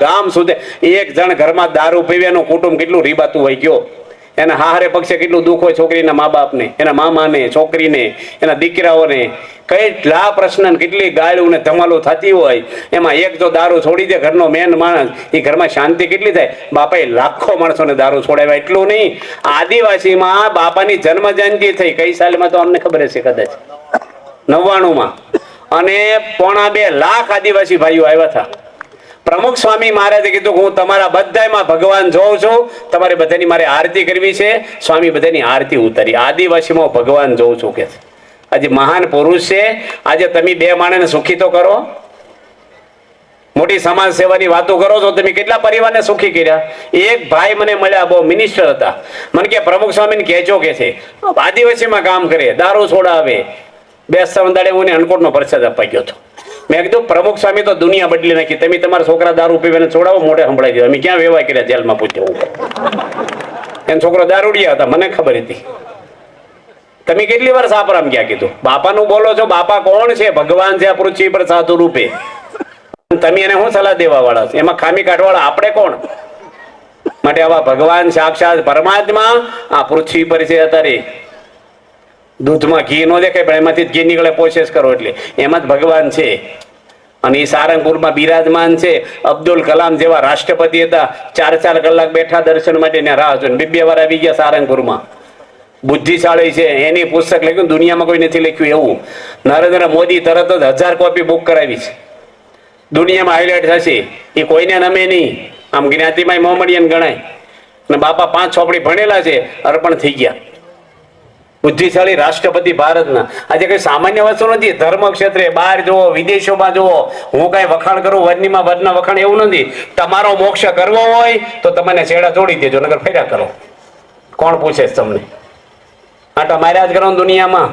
ગામ સુધી એક જણ ઘરમાં દારૂ પીવેનું કુટુંબ કેટલું રીબાતું હોય ગયો. એના હારે પક્ષે કેટલું દુઃખ હોય છોકરીના મા બાપને, એના મામાને, છોકરીને, એના દીકરાઓને. કેટલા પ્રશ્ન, કેટલી ગાળું ને ધમાલું થતી હોય. એમાં એક જો દારૂ છોડી દે ઘરનો મેન માણસ, એ ઘરમાં શાંતિ કેટલી થાય. બાપાએ લાખો માણસોને દારૂ છોડાવ્યા. એટલું નહીં, આદિવાસીમાં બાપાની જન્મ જયંતિ થઈ કઈ સાલમાં તો અમને ખબર હશે, કદાચ 99માં, અને 1.25 લાખ આદિવાસી ભાઈઓ આવ્યા હતા. પ્રમુખ સ્વામી મહારાજે કીધું હું તમારા બધામાં ભગવાન જોઉં છું, તમારે બધાની મારે આરતી કરવી છે. સ્વામી બધાની આરતી ઉતારી. આદિવાસીમાં ભગવાન જોઉં છું કે આજે મહાન પુરુષ છે. આજે તમે 2 માણસને સુખી તો કરો, મોટી સમાજ સેવાની વાતો કરો છો તમે, કેટલા પરિવારને સુખી કર્યા. એક ભાઈ મને મળ્યા, બહુ મિનિસ્ટર હતા, મને કે પ્રમુખ સ્વામીને કહેજો કે છે આદિવાસીમાં કામ કરે, દારૂ છોડાવે. 2 દાડે હું અનકોટનો પ્રસાદ આપવા ગયો હતો. મેં કીધું પ્રમુખ સ્વામી તો દુનિયા બદલી નાખી, તમે તમારા છોકરા દારૂ પીવાને છોડાવો, મોઢે સંભળાઈ દીધું. અમે ક્યાં વેવાય કર્યા, જેલમાં પૂછ્યું. એનો છોકરો દારૂડિયા હતા, મને ખબર હતી. તમે કેટલી વાર સાપરામ ક્યાં કીધું. બાપાનું બોલો છો, બાપા કોણ છે? ભગવાન છે આ પૃથ્વી પર સાધુ રૂપે. તમે એને શું સલાહ દેવા વાળા છે? એમાં ખામી કાઢવાળા આપણે કોણ? માટે આવા ભગવાન સાક્ષાત પરમાત્મા આ પૃથ્વી પર છે. અત્યારે દૂધમાં ઘી ન દેખાય પણ એમાંથી ઘી નીકળે, પ્રોસેસ કરો એટલે એમાં જ ભગવાન છે. અને એ સારંગપુરમાં બિરાજમાન છે. અબ્દુલ કલામ જેવા રાષ્ટ્રપતિ હતા, 4 કલાક બેઠા દર્શન માટે ને રાહ જોઈને 2 વાર આવી ગયા સારંગપુરમાં. બુદ્ધિશાળી છે, એની પુસ્તક લખ્યું, દુનિયામાં કોઈ નથી લખ્યું એવું. નરેન્દ્ર મોદી તરત જ 1000 કોપી બુક કરાવી છે, દુનિયામાં હાઇલાઇટ થશે. એ કોઈને નમે નહીં, આમ જ્ઞાતિમાં મોહમ્મડિયન ગણાય. અને બાપા 5 ચોપડી ભણેલા છે, અર્પણ થઈ ગયા. બુદ્ધિશાળી રાષ્ટ્રપતિ ભારતના. આજે કઈ સામાન્ય વસ્તુ નથી. ધર્મ ક્ષેત્રે બહાર જુઓ, વિદેશોમાં જુઓ, હું કઈ વખાણ કરું વનનીમાં વનના વખાણ એવું નથી. તમારો મોક્ષ કરવો હોય તો તમને છેડા જોડી દેજો, નગર ફેર્યા કરો. કોણ પૂછે તમને? આટા માર્યા જ કરો દુનિયામાં.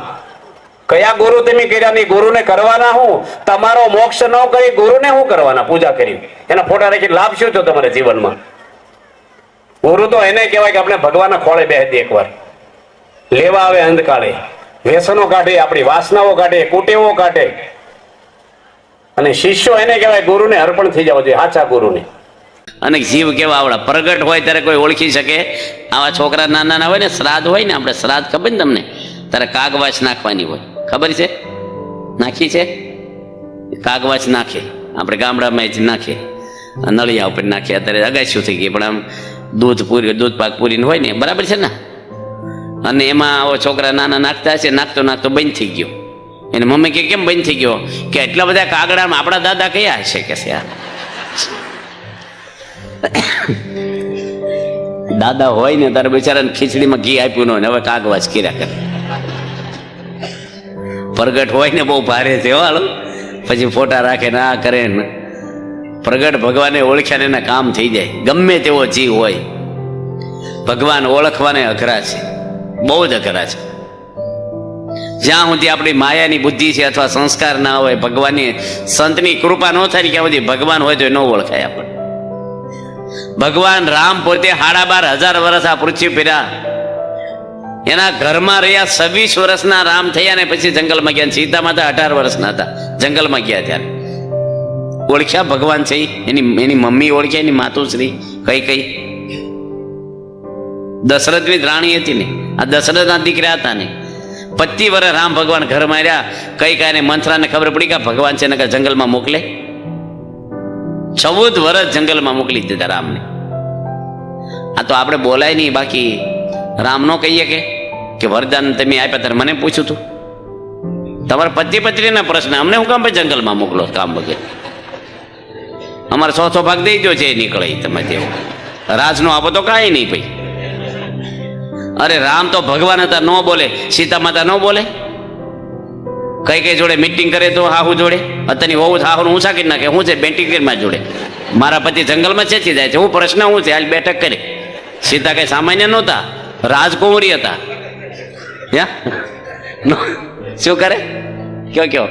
કયા ગુરુ તમે કર્યા નહીં? ગુરુને કરવાના હું? તમારો મોક્ષ ન કરી ગુરુને શું કરવાના? પૂજા કરી એના ફોટા રાખી લાભ શું છો તમારા જીવનમાં? ગુરુ તો એને કહેવાય કે આપણે ભગવાનના ખોળે બેસી એકવાર લેવા આવે અંધકાળે, વ્યસનો કાઢે, આપણી વાસનાઓ કાઢે, કુટેવો કાઢે. અને શિષ્યો એને કહેવાય ગુરુને અર્પણ થઈ જવો જોઈએ, સાચા ગુરુને. અને જીવ કેવા આવડા પ્રગટ હોય ત્યારે કોઈ ઓળખી શકે. આવા છોકરા નાના નાના હોય ને, શ્રાદ્ધ હોય ને, આપણે શ્રાદ્ધ ખબર ને તમને, ત્યારે કાગવાસ નાખવાની હોય, ખબર છે? નાખી છે? કાગવાસ નાખે, આપણે ગામડામાં જ નાખે, નળિયા ઉપર નાખે. અત્યારે અગાસ્યું થઈ ગઈ, પણ આમ દૂધ પાક પૂરી હોય ને, બરાબર છે ને? અને એમાં આવો છોકરા નાના નાખતા હશે, નાખતો નાખતો બંધ થઈ ગયો. એને મમ્મી કે કેમ બંધ થઈ ગયો? કે એટલા બધા કાગડામાં આપણા દાદા કયા હશે કે છે? દાદા હોય ને તારે બિચારાને ખીચડીમાં ઘી આપ્યું ન હોય, હવે કાગવાસ કર્યા કરે. પ્રગટ હોય ને બહુ ભારે છે હાલો, પછી ફોટા રાખે ને આ કરે ને. પ્રગટ ભગવાને ઓળખ્યા ને એના કામ થઈ જાય, ગમે તેવો જીવ હોય. ભગવાન ઓળખવાને અઘરા છે, બહુ જ અઘરા છે. જ્યાં સુધી આપણી માયાની બુદ્ધિ છે અથવા સંસ્કાર ના હોય, ભગવાનની સંતની કૃપા ન થાય ત્યાં સુધી ભગવાન હોય તો એ ન ઓળખાય આપણે. ભગવાન રામ પોતે 12,500 વર્ષ આ પૃથ્વી ફર્યા. એના ઘરમાં રહ્યા 26 વર્ષના રામ થયા ને પછી જંગલમાં ગયા. સીતા માતા 18 વર્ષના હતા જંગલમાં ગયા ત્યારે. ઓળખ્યા ભગવાન છે એની મમ્મી ઓળખ્યા, એની માતુશ્રી કઈ દશરથની રાણી હતી ને, આ દશરથના દીકરા હતા ને. 25 વર્ષ રામ ભગવાન ઘરમાં રહ્યા. કઈ મંથરાને ખબર પડી કે ભગવાન છે ને જંગલમાં મોકલે. 14 વર્ષ જંગલમાં મોકલી દીધા રામને. આ તો આપણે બોલાય નહીં. બાકી રામ નો કહીએ કે વરદાન તમે આપ્યા ત્યારે મને પૂછ્યું તું, તમારા પતિ પત્નીના પ્રશ્ન અમને હું કામ ભાઈ જંગલમાં મોકલો કામ વગેરે? અમારે 100 ભાગ દઈ દો છે નીકળે તમે તેવું. રાજનો આપો તો કાંઈ નહીં ભાઈ. અરે રામ તો ભગવાન હતા, ન બોલે. સીતા માતા ન બોલે. કઈ જોડે મીટિંગ કરે તો હાહુ જોડે અત્યારની હોવું હાહુ ઊંચા કરી નાખે. શું છે બેન્ટિંગમાં જોડે મારા પતિ જંગલમાં ચેચી જાય છે, હું પ્રશ્ન શું છે હાલ બેઠક કરે. સીતા કઈ સામાન્ય નહોતા, રાજકુંવરી હતા. શું કરે કયો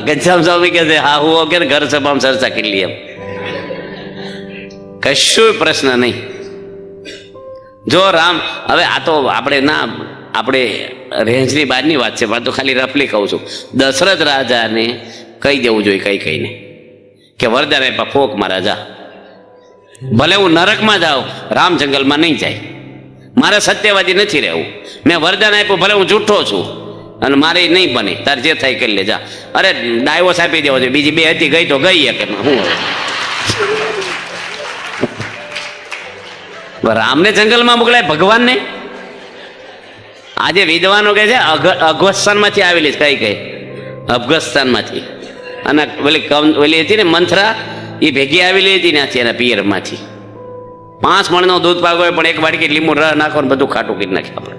ઘનશ્યામ સ્વામી કે છે હા હું કે ઘર સભામાં ચર્ચા કરી લઈએ. કશું પ્રશ્ન નહીં. જો રામ, હવે આ તો આપણે રેન્જની બહારની વાત છે, પણ તો ખાલી રફલી કહું છું. દશરથ રાજાને કહી દેવું જોઈએ કઈને કે વરદાન આપ્યા ફોક મારા જા. ભલે હું નરકમાં જાઉં, રામ જંગલમાં નહીં જાય. મારે સત્યવાદી નથી રહેવું. મેં વરદાન આપ્યું, ભલે હું જૂઠો છું અને મારે નહીં બને, તાર જે થાય કરી લે જા. અરે ડાયવોર્સ આપી દેવો જોઈએ. બીજી 2 હતી, ગઈ તો ગઈ કે હું. રામને જંગલમાં મોકલાય ભગવાનને. આજે વિદ્વાનો કહે છે અફઘાનિસ્તાનમાંથી આવેલી કઈ અફઘાનિસ્તાનમાંથી. અને ઓલી હતી ને મંથરા, એ ભેગી આવેલી હતી ત્યાંથી એના પિયરમાંથી. 5 મણનો દૂધ પાક હોય પણ 1 વાટકી લીંબુ રસ નાખો ને બધું ખાટું કરી નાખ્યા. આપણે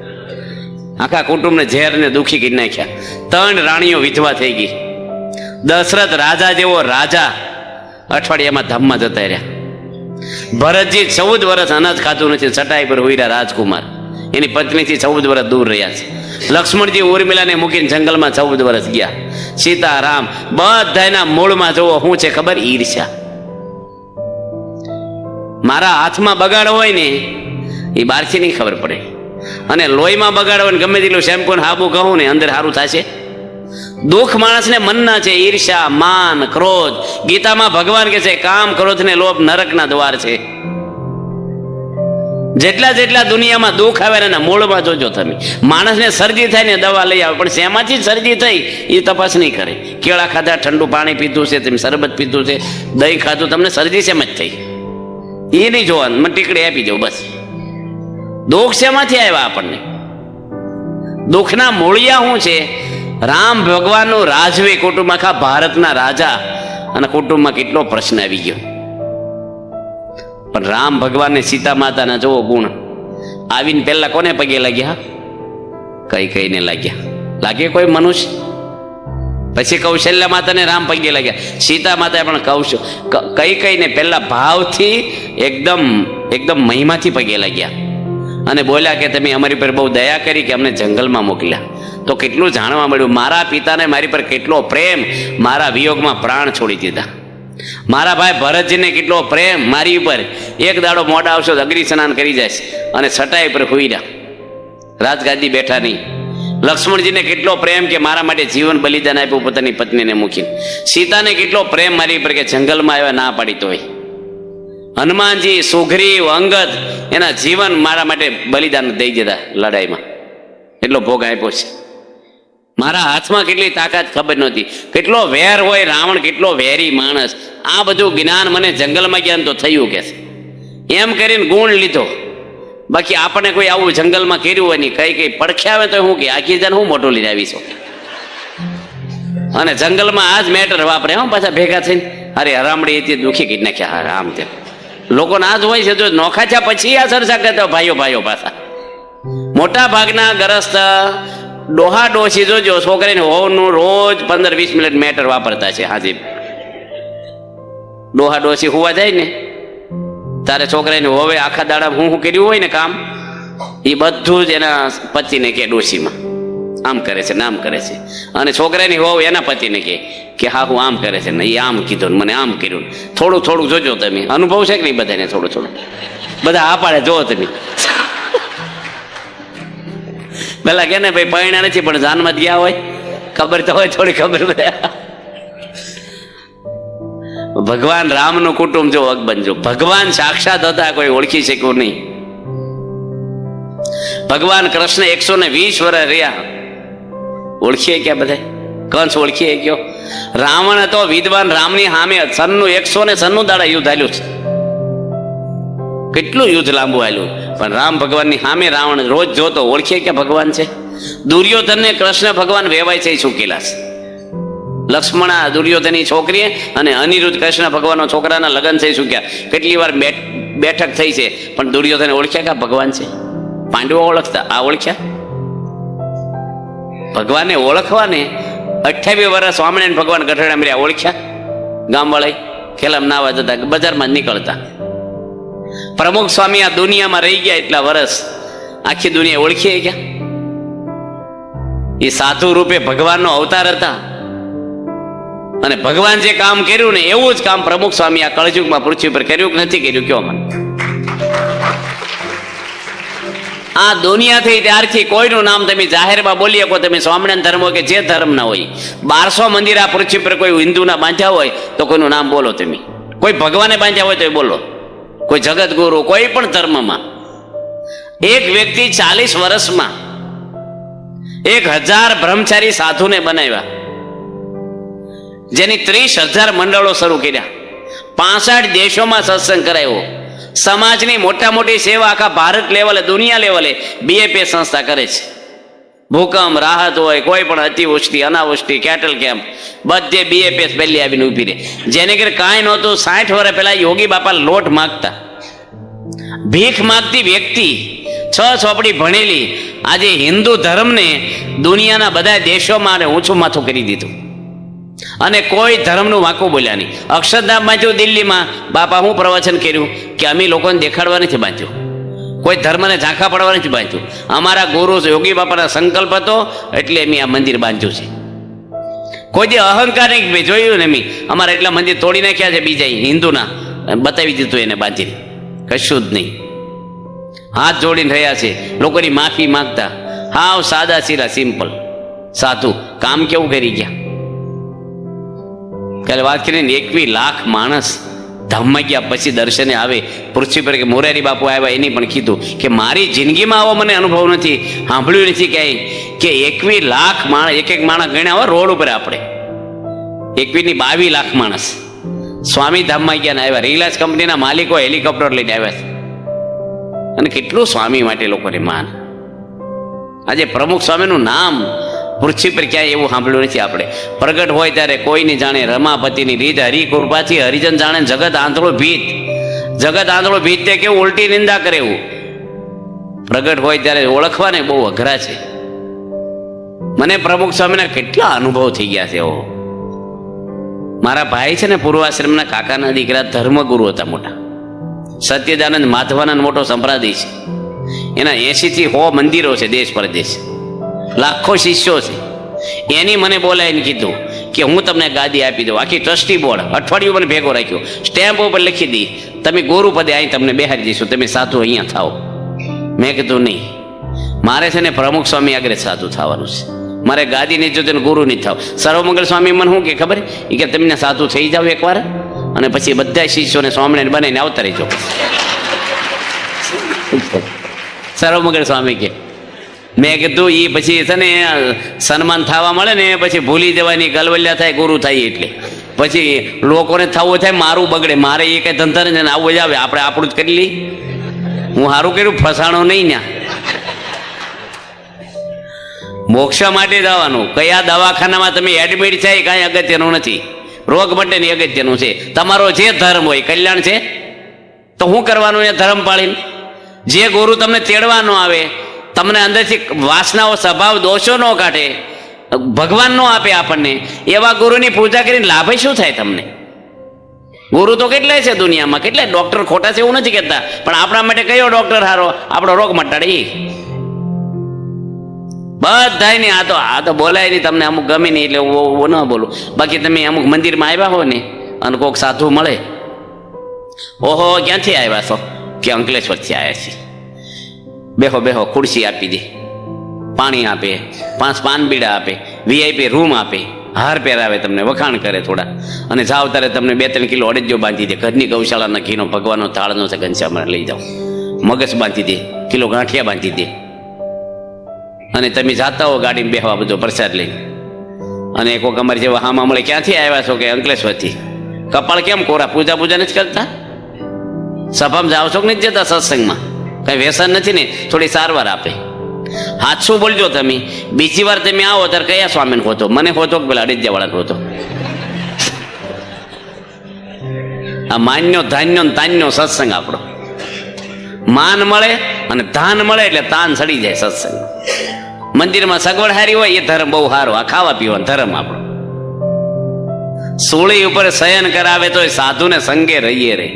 આખા કુટુંબને ઝેરને દુખી કરી નાખ્યા. 3 રાણીઓ વિધવા થઈ ગઈ. દશરથ રાજા જેવો રાજા અઠવાડિયામાં ધામમાં જતા રહ્યા. ભરતજી 14 વર્ષ અનાજ ખાતું નથી, ચટાઈ પર હુઈરા રાજકુમાર. એની પત્નીથી 14 વર્ષ દૂર રહ્યા છે. લક્ષ્મણજી ઉર્મિલાને મૂકીને જંગલમાં 14 વર્ષ ગયા. સીતા રામ બધાના મૂળમાં જોવો શું છે ખબર? ઈર્ષ્યા. મારા હાથમાં બગાડ હોય ને એ બહારથી નહીં ખબર પડે, અને લોહીમાં બગાડ હોય ને ગમે તેટલું શેમ્પુ ને હાબુ કહું ને અંદર સારું થશે. દુઃખ માણસને મનના છે, ઈર્ષ્યા, માન, ક્રોધ. ગીતામાં ભગવાન કહે છે કામ, ક્રોધ ને લોભ નરકના દ્વાર છે. જેટલા દુનિયામાં દુઃખ આવે એના મૂળમાં જોજો તમે. માણસને શરદી થાય ને દવા લઈ આવે, પણ શેમાંથી શરદી થઈ એ તપાસ નહીં કરે. કેળા ખાધા, ઠંડુ પાણી પીધું છે, તમે શરબત પીધું છે, દહીં ખાધું, તમને શરદી શેમ જ થઈ એ નહીં જોવાનું. મને ટીકડી આપી દો બસ. દુઃખ શેમાંથી આવ્યા આપણને? દુઃખના મૂળિયા શું છે? રામ ભગવાનનું રાજવી કુટુંબ, આખા ભારતના રાજા, અને કુટુંબમાં કેટલો પ્રશ્ન આવી ગયો. પણ રામ ભગવાનને સીતા માતાના જોવો ગુણ. આવીને પહેલા કોને પગે લાગ્યા? કઈને લાગ્યા. લાગે કોઈ મનુષ્ય? પછી કૌશલ્યા માતાને રામ પગે લાગ્યા. સીતા માતાએ પણ કઈને પહેલા ભાવથી એકદમ મહિમાથી પગે લાગ્યા અને બોલ્યા કે તમે અમારી પર બહુ દયા કરી કે અમને જંગલમાં મોકલ્યા. તો કેટલું જાણવા મળ્યું. મારા પિતાને મારી પર કેટલો પ્રેમ, મારા વિયોગમાં પ્રાણ છોડી દીધા. મારા ભાઈ ભરતજીને કેટલો પ્રેમ મારી ઉપર. એક દાડો મોડા આવશો તો અગ્નિ સ્નાન કરી જાય અને છટાઈ પર હુઈ રહ્યા, રાજગાદી બેઠા નહીં. લક્ષ્મણજીને કેટલો પ્રેમ કે મારા માટે જીવન બલિદાન આપ્યું પોતાની પત્નીને મૂકીને. સીતાને કેટલો પ્રેમ મારી પર કે જંગલમાં આવ્યા ના પાડી તોય. હનુમાનજી, સુગ્રીવ, અંગદ એના જીવન મારા માટે બલિદાન દઈ દીધા લડાઈમાં. એટલો ભોગ આપ્યો છે. મારા હાથમાં કેટલી તાકાત ખબર નહોતી. કેટલો વેર હોય રાવણ, કેટલો વેરી માણસ. આ બધું જ્ઞાન મને જંગલમાં ગયા તો થયું કે એમ કરીને ગુણ લીધો. બાકી આપણે કોઈ આવું જંગલમાં કર્યું હોય નહીં, કઈ પડખે આવે તો હું કે આખી જાને હું મોટું લઈને આવીશું. અને જંગલમાં આ જ મેટર વાપરે હું પાછા ભેગા થઈને. અરે હરામડી હતી દુખી કરી નાખ્યા. આમ તેમ લોકોને આ જ હોય છે. જો નોખા થયા પછી આ ચર્ચા કરતા ભાઈઓ પાછા. મોટા ભાગના ગરસ્ત ડોહા ડોસી જોજો છોકરીને હોવનું રોજ 15-20 મિનિટ મેટર વાપરતા છે. હાજી ડોહા ડોસી હોવા જાય ને તારે છોકરાને હવે આખા દાડા હું કર્યું હોય ને કામ, એ બધું જ એના પતિને કે ડોશીમાં આમ કરે છે ને આમ કરે છે, અને છોકરાની હોવ એના પતિને કે હા હું આમ કરે છે ને એ આમ કીધું ને મને આમ કર્યું. થોડું થોડું જોજો તમે, અનુભવ છે કે નહીં બધાને? થોડું થોડું બધા આ પાડે જોવો તમે. પેલા કે ને ભાઈ પરણ્યા નથી પણ જાનમાં જ ગયા હોય, ખબર તો હોય થોડી ખબર. ભગવાન રામનું કુટુંબ જો અકબંધ જો, ભગવાન સાક્ષાત હતા, કોઈ ઓળખી શક્યું નહીં. ભગવાન કૃષ્ણ 120 વર્ષ રહ્યા, ઓળખીએ ક્યાં બધા? કંસ ઓળખીએ કયો? રાવણ હતો વિદ્વાન, રામની સામે 196 દાડા યુદ્ધ હાલ્યું છે. કેટલું યુદ્ધ લાંબુ હાલ્યું, પણ રામ ભગવાનની સામે રાવણ રોજ જોતો, ઓળખીએ કે ભગવાન છે? દુર્યોધનને કૃષ્ણ ભગવાન વેવાય છે એ ચૂકેલા છે. લક્ષ્મણા દુર્યોધનની છોકરી અને અનિરુદ્ધ કૃષ્ણ ભગવાનના છોકરાના લગ્ન થઈ ચૂક્યા. કેટલી વાર બેઠક થઈ છે, પણ દુર્યોધને ઓળખ્યા કે ભગવાન છે? પાંડવો ઓળખતા, આ ઓળખ્યા? ભગવાનને ઓળખવાને 28 વર્ષ સ્વામિનારાયણ ભગવાન ગઢડા મળ્યા, ઓળખ્યા? ગામવાળા ખેલામ નાવા જતા, બજારમાં નીકળતા. પ્રમુખ સ્વામી આ દુનિયામાં રહી ગયા એટલા વર્ષ, આખી દુનિયા ઓળખીએ ક્યાં? એ સાધુ રૂપે ભગવાનનો અવતાર હતા, અને ભગવાન જે કામ કર્યું ને એવું જ કામ પ્રમુખ સ્વામી આ કળયુગમાં પૃથ્વી પર કર્યું કે નથી કર્યું? કયો મને. આ દુનિયા થઈ ત્યારથી કોઈનું નામ તમે જાહેરમાં બોલી શકો, તમે સ્વામિનારાયણ ધર્મ હોય કે જે ધર્મ ના હોય, 1200 મંદિર આ પૃથ્વી પર કોઈ હિન્દુના બાંધ્યા હોય તો કોઈનું નામ બોલો તમે. કોઈ ભગવાને બાંધ્યા હોય તો બોલો, કોઈ જગતગુરુ, કોઈ પણ ધર્મમાં. એક વ્યક્તિ 40 વર્ષમાં 1000 બ્રહ્મચારી સાધુને બનાવ્યા, જેની 30,000 મંડળો શરૂ કર્યા, 65 દેશોમાં સત્સંગ કરાયો, સમાજની મોટા મોટી સેવા આખા ભારત લેવલે, દુનિયા લેવલે બીએપી સંસ્થા કરે છે. ભૂકંપ રાહત હોય, કોઈ પણ અતિવૃષ્ટિ અનાવૃષ્ટિ કેટલ કેમ્પ, બધે બીએપીએસ પહેલી આવીને ઉભી રહે. જેને ઘરે કાંઈ નહોતું, 60 વર્ષ પહેલા યોગી બાપા લોટ માગતા, ભીખ માગતી વ્યક્તિ, 6 ચોપડી ભણેલી, આજે હિન્દુ ધર્મને દુનિયાના બધા દેશોમાં ઊંચું માથું કરી દીધું, અને કોઈ ધર્મનું વાંકું બોલ્યા નહીં. અક્ષરધામ બાંધ્યું દિલ્હીમાં, બાપા હું પ્રવચન કર્યું કે અમે લોકોને દેખાડવા નથી બાંધ્યું, કોઈ ધર્મને ઝાંખા પડવા નથી બાંધ્યું. અમારા ગુરુ યોગી બાપાના સંકલ્પ હતો એટલે મેં આ મંદિર બાંધ્યું છે. કોઈ જે અહંકાર નહીં, ભાઈ જોયું ને મેં અમારા એટલા મંદિર તોડી નાખ્યા છે બીજા હિન્દુના, બતાવી દીધું એને બાંધીને, કશું જ નહીં. હાથ જોડીને રહ્યા છે, લોકોની માફી માંગતા, હાવ સાદા સીધા સિમ્પલ સાધુ. કામ કેવું કરી ગયા? કાલે વાત કરીને 21 લાખ માણસ ધામમાં ગયા પછી દર્શને આવે પૃથ્વી પર. કે મોરારી બાપુ આવ્યા એની પણ કીધું કે મારી જિંદગીમાં આવો મને અનુભવ નથી, સાંભળ્યું નથી ક્યાંય કે 21 લાખ માણસ, એક માણસ ગણ્યા હોય રોડ ઉપર આપણે, 21 ની 22 લાખ માણસ સ્વામી ધામમાં ગયા ને આવ્યા. રિલાયન્સ કંપનીના માલિકો હેલિકોપ્ટર લઈને આવ્યા છે, અને કેટલું સ્વામી માટે લોકોને માન. આજે પ્રમુખ સ્વામીનું નામ પૃથ્વી પર ક્યાંય એવું સાંભળ્યું નથી આપણે. પ્રગટ હોય ત્યારે કોઈની જાણે રમાપતિની રીત, હરિકૃપાથી હરિજન જાણે જગત આંધળો ભીત. જગત આંધળો ભીત તે કેવું ઉલટી નિંદા કરે એવું. પ્રગટ હોય ત્યારે ઓળખવાને બહુ અઘરા છે. મને પ્રમુખ સ્વામીના કેટલા અનુભવ થઈ ગયા છે. એવો મારા ભાઈ છે ને પૂર્વાશ્રમના કાકાના દીકરા ધર્મગુરુ હતા મોટા, સત્યદાનંદ માધવાનંદ મોટો સંપ્રદાય છે. એના 80 થી 100 મંદિરો છે દેશ પરદેશ, લાખો શિષ્યો છે. એની મને બોલાવીને કીધું કે હું તમને ગાદી આપી દઉં, આખી ટ્રસ્ટી બોર્ડ અઠવાડિયું મને ભેગો રાખ્યો, સ્ટેમ્પ ઉપર લખી દી તમે ગુરુ પદે અહીં તમને બેહાડી દઈશું, તમે સાધુ અહીંયા થાઓ. મેં કીધું નહીં, મારે છે ને પ્રમુખ સ્વામી આગળ સાધુ થવાનું છે, મારે ગાદી નહીં જોતી, ગુરુ નહીં થાવ. સર્વમંગલ સ્વામી મને શું કે ખબર એ કે તમને સાધુ થઈ જાવ એકવાર, અને પછી બધા શિષ્યોને સ્વામિનારાયણ બનાવીને આવતા રહેજો. સર્વમંગલ સ્વામી કે મેં કીધું એ પછી છે ને સન્માન થવા મળે ને પછી ભૂલી જવાની, ગલવલ્યા થાય ગુરુ થાય, એટલે પછી લોકોને થવું થાય મારું બગડે, મારે એ કઈ ધંધા ને આવું જ આવે, આપણે આપણું જ કરી લઈ. હું સારું કર્યું ફસાણો નહીં ને. મોક્ષ માટે જવાનું, કયા દવાખાનામાં તમે એડમિટ થાય કાંઈ અગત્યનું નથી, રોગ માટેની અગત્યનું છે. તમારો જે ધર્મ હોય કલ્યાણ છે તો શું કરવાનું એ ધર્મ પાળીને? જે ગુરુ તમને તેડવા ન આવે, તમને અંદરથી વાસનાઓ સ્વભાવ દોષો ન કાઢે, ભગવાન નો આપે આપણને, એવા ગુરુની પૂજા કરીને લાભ શું થાય તમને? ગુરુ તો કેટલાય છે દુનિયામાં, કેટલાય ડોક્ટર ખોટા છે એવું નથી કહેતા, પણ આપણા માટે કયો ડોક્ટર હારો આપણો રોગ મટાડે એ બધાય ને. આ તો બોલાય નહીં, તમને અમુક ગમે નહીં એટલે હું ન બોલું. બાકી તમે અમુક મંદિરમાં આવ્યા હો ને અને કોઈક સાધુ મળે, ઓહો ક્યાંથી આવ્યા છો, કે અંકલેશ્વરથી આવ્યા છીએ, બેહો બેહો, ખુરશી આપી દે, પાણી આપે, 5 પાન બીડા આપે, વીઆઈપી રૂમ આપે, હાર પહેરાવે, તમને વખાણ કરે થોડા, અને જાવ ત્યારે તમને 2-3 કિલો અડદિયો બાંધી દે, ઘરની ગૌશાળાના ઘીનો ભગવાનનો થાળનો છે ઘનશ્યામમાં લઈ જાઓ, મગજ બાંધી દે, કિલો ગાંઠિયા બાંધી દે, અને તમે જાતા હો ગાડીમાં બેહવા બધો પ્રસાદ લઈને. અને કોઈક અમારી જેવા હામાં મળે, ક્યાંથી આવ્યા છો, કે અંકલેશ્વરથી. કપાળ કેમ કોરા, પૂજા નથી કરતા, સભામાં જાઓ છો કે નથી જતા, સત્સંગમાં કઈ વ્યસન નથી ને, થોડી સારવાર આપે. હાચું બોલજો તમે, બીજી વાર તમે આવો ત્યારે કયા સ્વામીને હોતો, મને હોતો કે પેલા અડિત્યવાળાને હોતો. આ માન્યો ધાન્યો ને તાન્યો સત્સંગ આપણો. માન મળે અને ધાન મળે એટલે તાન સડી જાય સત્સંગ. મંદિરમાં સગવડ હારી હોય એ ધર્મ બહુ સારો, આ ખાવા પીવાનો ધર્મ આપણો. સોળી ઉપર શયન કરાવે તો સાધુને સંગે રહીએ રે.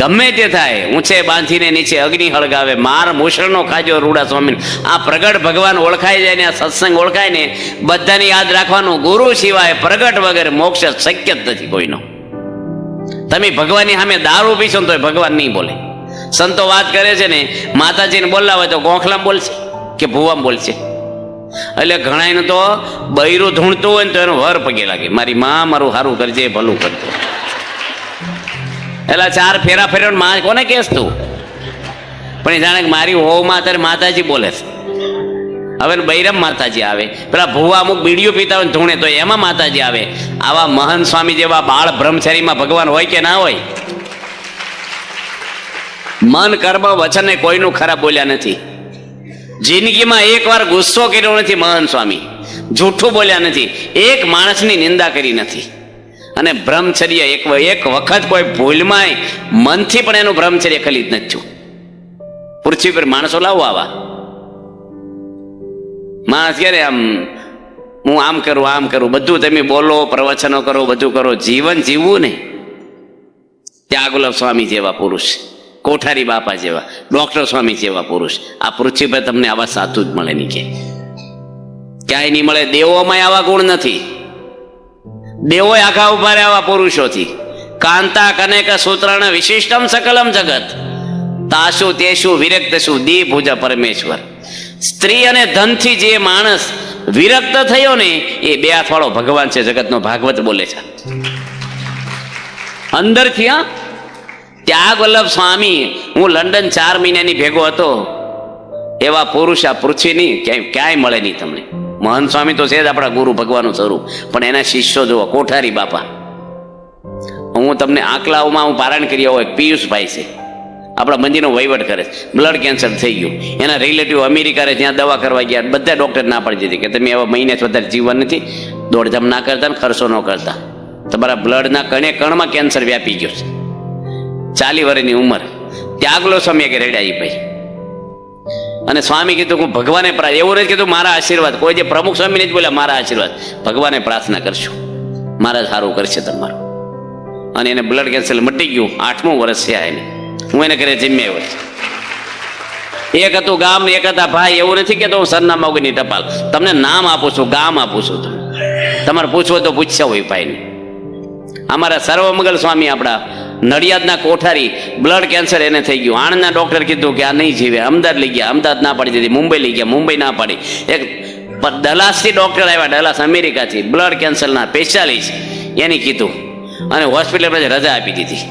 ગમે તે થાય, ઊંચે બાંધીને નીચે અગ્નિ હળગાવે, માર મૂષણનો ખાજો રૂડા સ્વામી. આ પ્રગટ ભગવાન ઓળખાઈ જાય ને આ સત્સંગ ઓળખાય ને, બધાને યાદ રાખવાનું, ગુરુ સિવાય પ્રગટ વગર મોક્ષ શક્ય જ નથી કોઈનો. તમે ભગવાનની સામે દારૂ પીશો ને તો ભગવાન નહીં બોલે. સંતો વાત કરે છે ને, માતાજીને બોલવા હોય તો ગોખલામ બોલશે કે ભુવામ બોલશે. એટલે ઘણાને તો બૈરું ધૂણતું હોય ને તો એનો વર પગે લાગે, મારી માં મારું સારું કરજે, ભલું કરજો. એટલે 4 ફેરા ફેર્યો માં કોને કેસ તું, પણ એ જાણે કે મારી હોવમાં અત્યારે માતાજી બોલે છે. હવે બૈરમ માતાજી આવે, પેલા ભુવા અમુક બીડીઓ પીતા હોય ધૂણે તો એમાં માતાજી આવે. આવા મહંત સ્વામી જેવા બાળ બ્રહ્મચારીમાં ભગવાન હોય કે ના હોય? મન કર્મ વચન કોઈનું ખરાબ બોલ્યા નથી. જિંદગીમાં એકવાર ગુસ્સો કર્યો નથી મહંત સ્વામી, જૂઠું બોલ્યા નથી, એક માણસની નિંદા કરી નથી. અને બ્રહ્મચર્ય એક વખત કોઈ ભૂલમાં મનથી પણ એનું બ્રહ્મચર્ય ખલી જ નથી. પૃથ્વી પર માણસો લાવો આવા માણસ ક્યારે આમ હું આમ કરું બધું તમે બોલો, પ્રવચનો કરો, બધું કરો, જીવન જીવવું ને. ત્યાગુલભ સ્વામી જેવા પુરુષ, કોઠારી બાપા જેવા, ડોક્ટર સ્વામી જેવા પુરુષ આ પૃથ્વી પર તમને આવા સાધુ જ મળે નહીં, કે ક્યાંય નહીં મળે. દેવોમાં આવા ગુણ નથી, દેવો આખા ઉભા રહે આવા પુરુષોથી. કાંતા કનેક સૂત્રણ વિશિષ્ટમ સકલમ જગત, તાશુ તેશુ વિરક્તશુ દી ભુજા પરમેશ્વર. સ્ત્રી અને ધનથી જે માણસ વિરક્ત થયો ને એ 2 હાથવાળો ભગવાન છે, જગતનો ભાગવત બોલે છે અંદરથી. હા, ત્યાગવલ્લભ સ્વામી, હું લંડન 4 મહિનાની ભેગો હતો, એવા પુરુષ આ પૃથ્વીની ક્યાંય મળે નહીં તમને. મહંત સ્વામી તો છે જ આપણા ગુરુ ભગવાનનું સ્વરૂપ, પણ એના શિષ્યો જુઓ, કોઠારી બાપા. હું તમને આંકલાઓમાં હું પારાયણ કર્યા હોય, પિયુષભાઈ છે, આપણા મંદિરનો વહીવટ કરે છે, બ્લડ કેન્સર થઈ ગયું, એના રિલેટિવ અમેરિકાને ત્યાં દવા કરવા ગયા, બધા ડૉક્ટર ના પાડી દીધી કે તમે આવા મહિને વધારે જીવન નથી, દોડધામ ના કરતા ને ખર્ચો ન કરતા, તમારા બ્લડના કણમાં કેન્સર વ્યાપી ગયો છે. 40 વર્ષની ઉંમર. ત્યાગલો સ્વામી કે રેડાઈ ભાઈ. અને સ્વામી કીધું હું ભગવાને એવું નથી કીધું મારા આશીર્વાદ, કોઈ જે પ્રમુખ સ્વામી નથી બોલ્યા મારા આશીર્વાદ, ભગવાને પ્રાર્થના કરશું, મારા સારું કરશે તમારું. અને એને બ્લડ કેન્સર મટી ગયું, 8મું વર્ષ છે એને. હું એને ઘરે જમી આવ્યો છું. એક હતું ગામ, એક હતા ભાઈ. એવું નથી કે હું સરનામા વગરની ટપાલ, તમને નામ આપું છું, ગામ આપું છું, તમારે પૂછવો તો પૂછ્યા હોય ભાઈને. અમારા સર્વમંગલ સ્વામી આપણા નડિયાદના કોઠારી, બ્લડ કેન્સર એને થઈ ગયું. આણંદના ડોક્ટર કીધું કે આ નહીં જીવે, અમદાવાદ લઈ ગયા, અમદાવાદ ના પાડી દીધી, મુંબઈ લઈ ગયા, મુંબઈ ના પાડી. એક ડલાસથી ડોક્ટર આવ્યા, ડલાસ અમેરિકાથી, બ્લડ કેન્સરના સ્પેશિયાલિસ્ટ, એની કીધું, અને હોસ્પિટલ પછી રજા આપી દીધી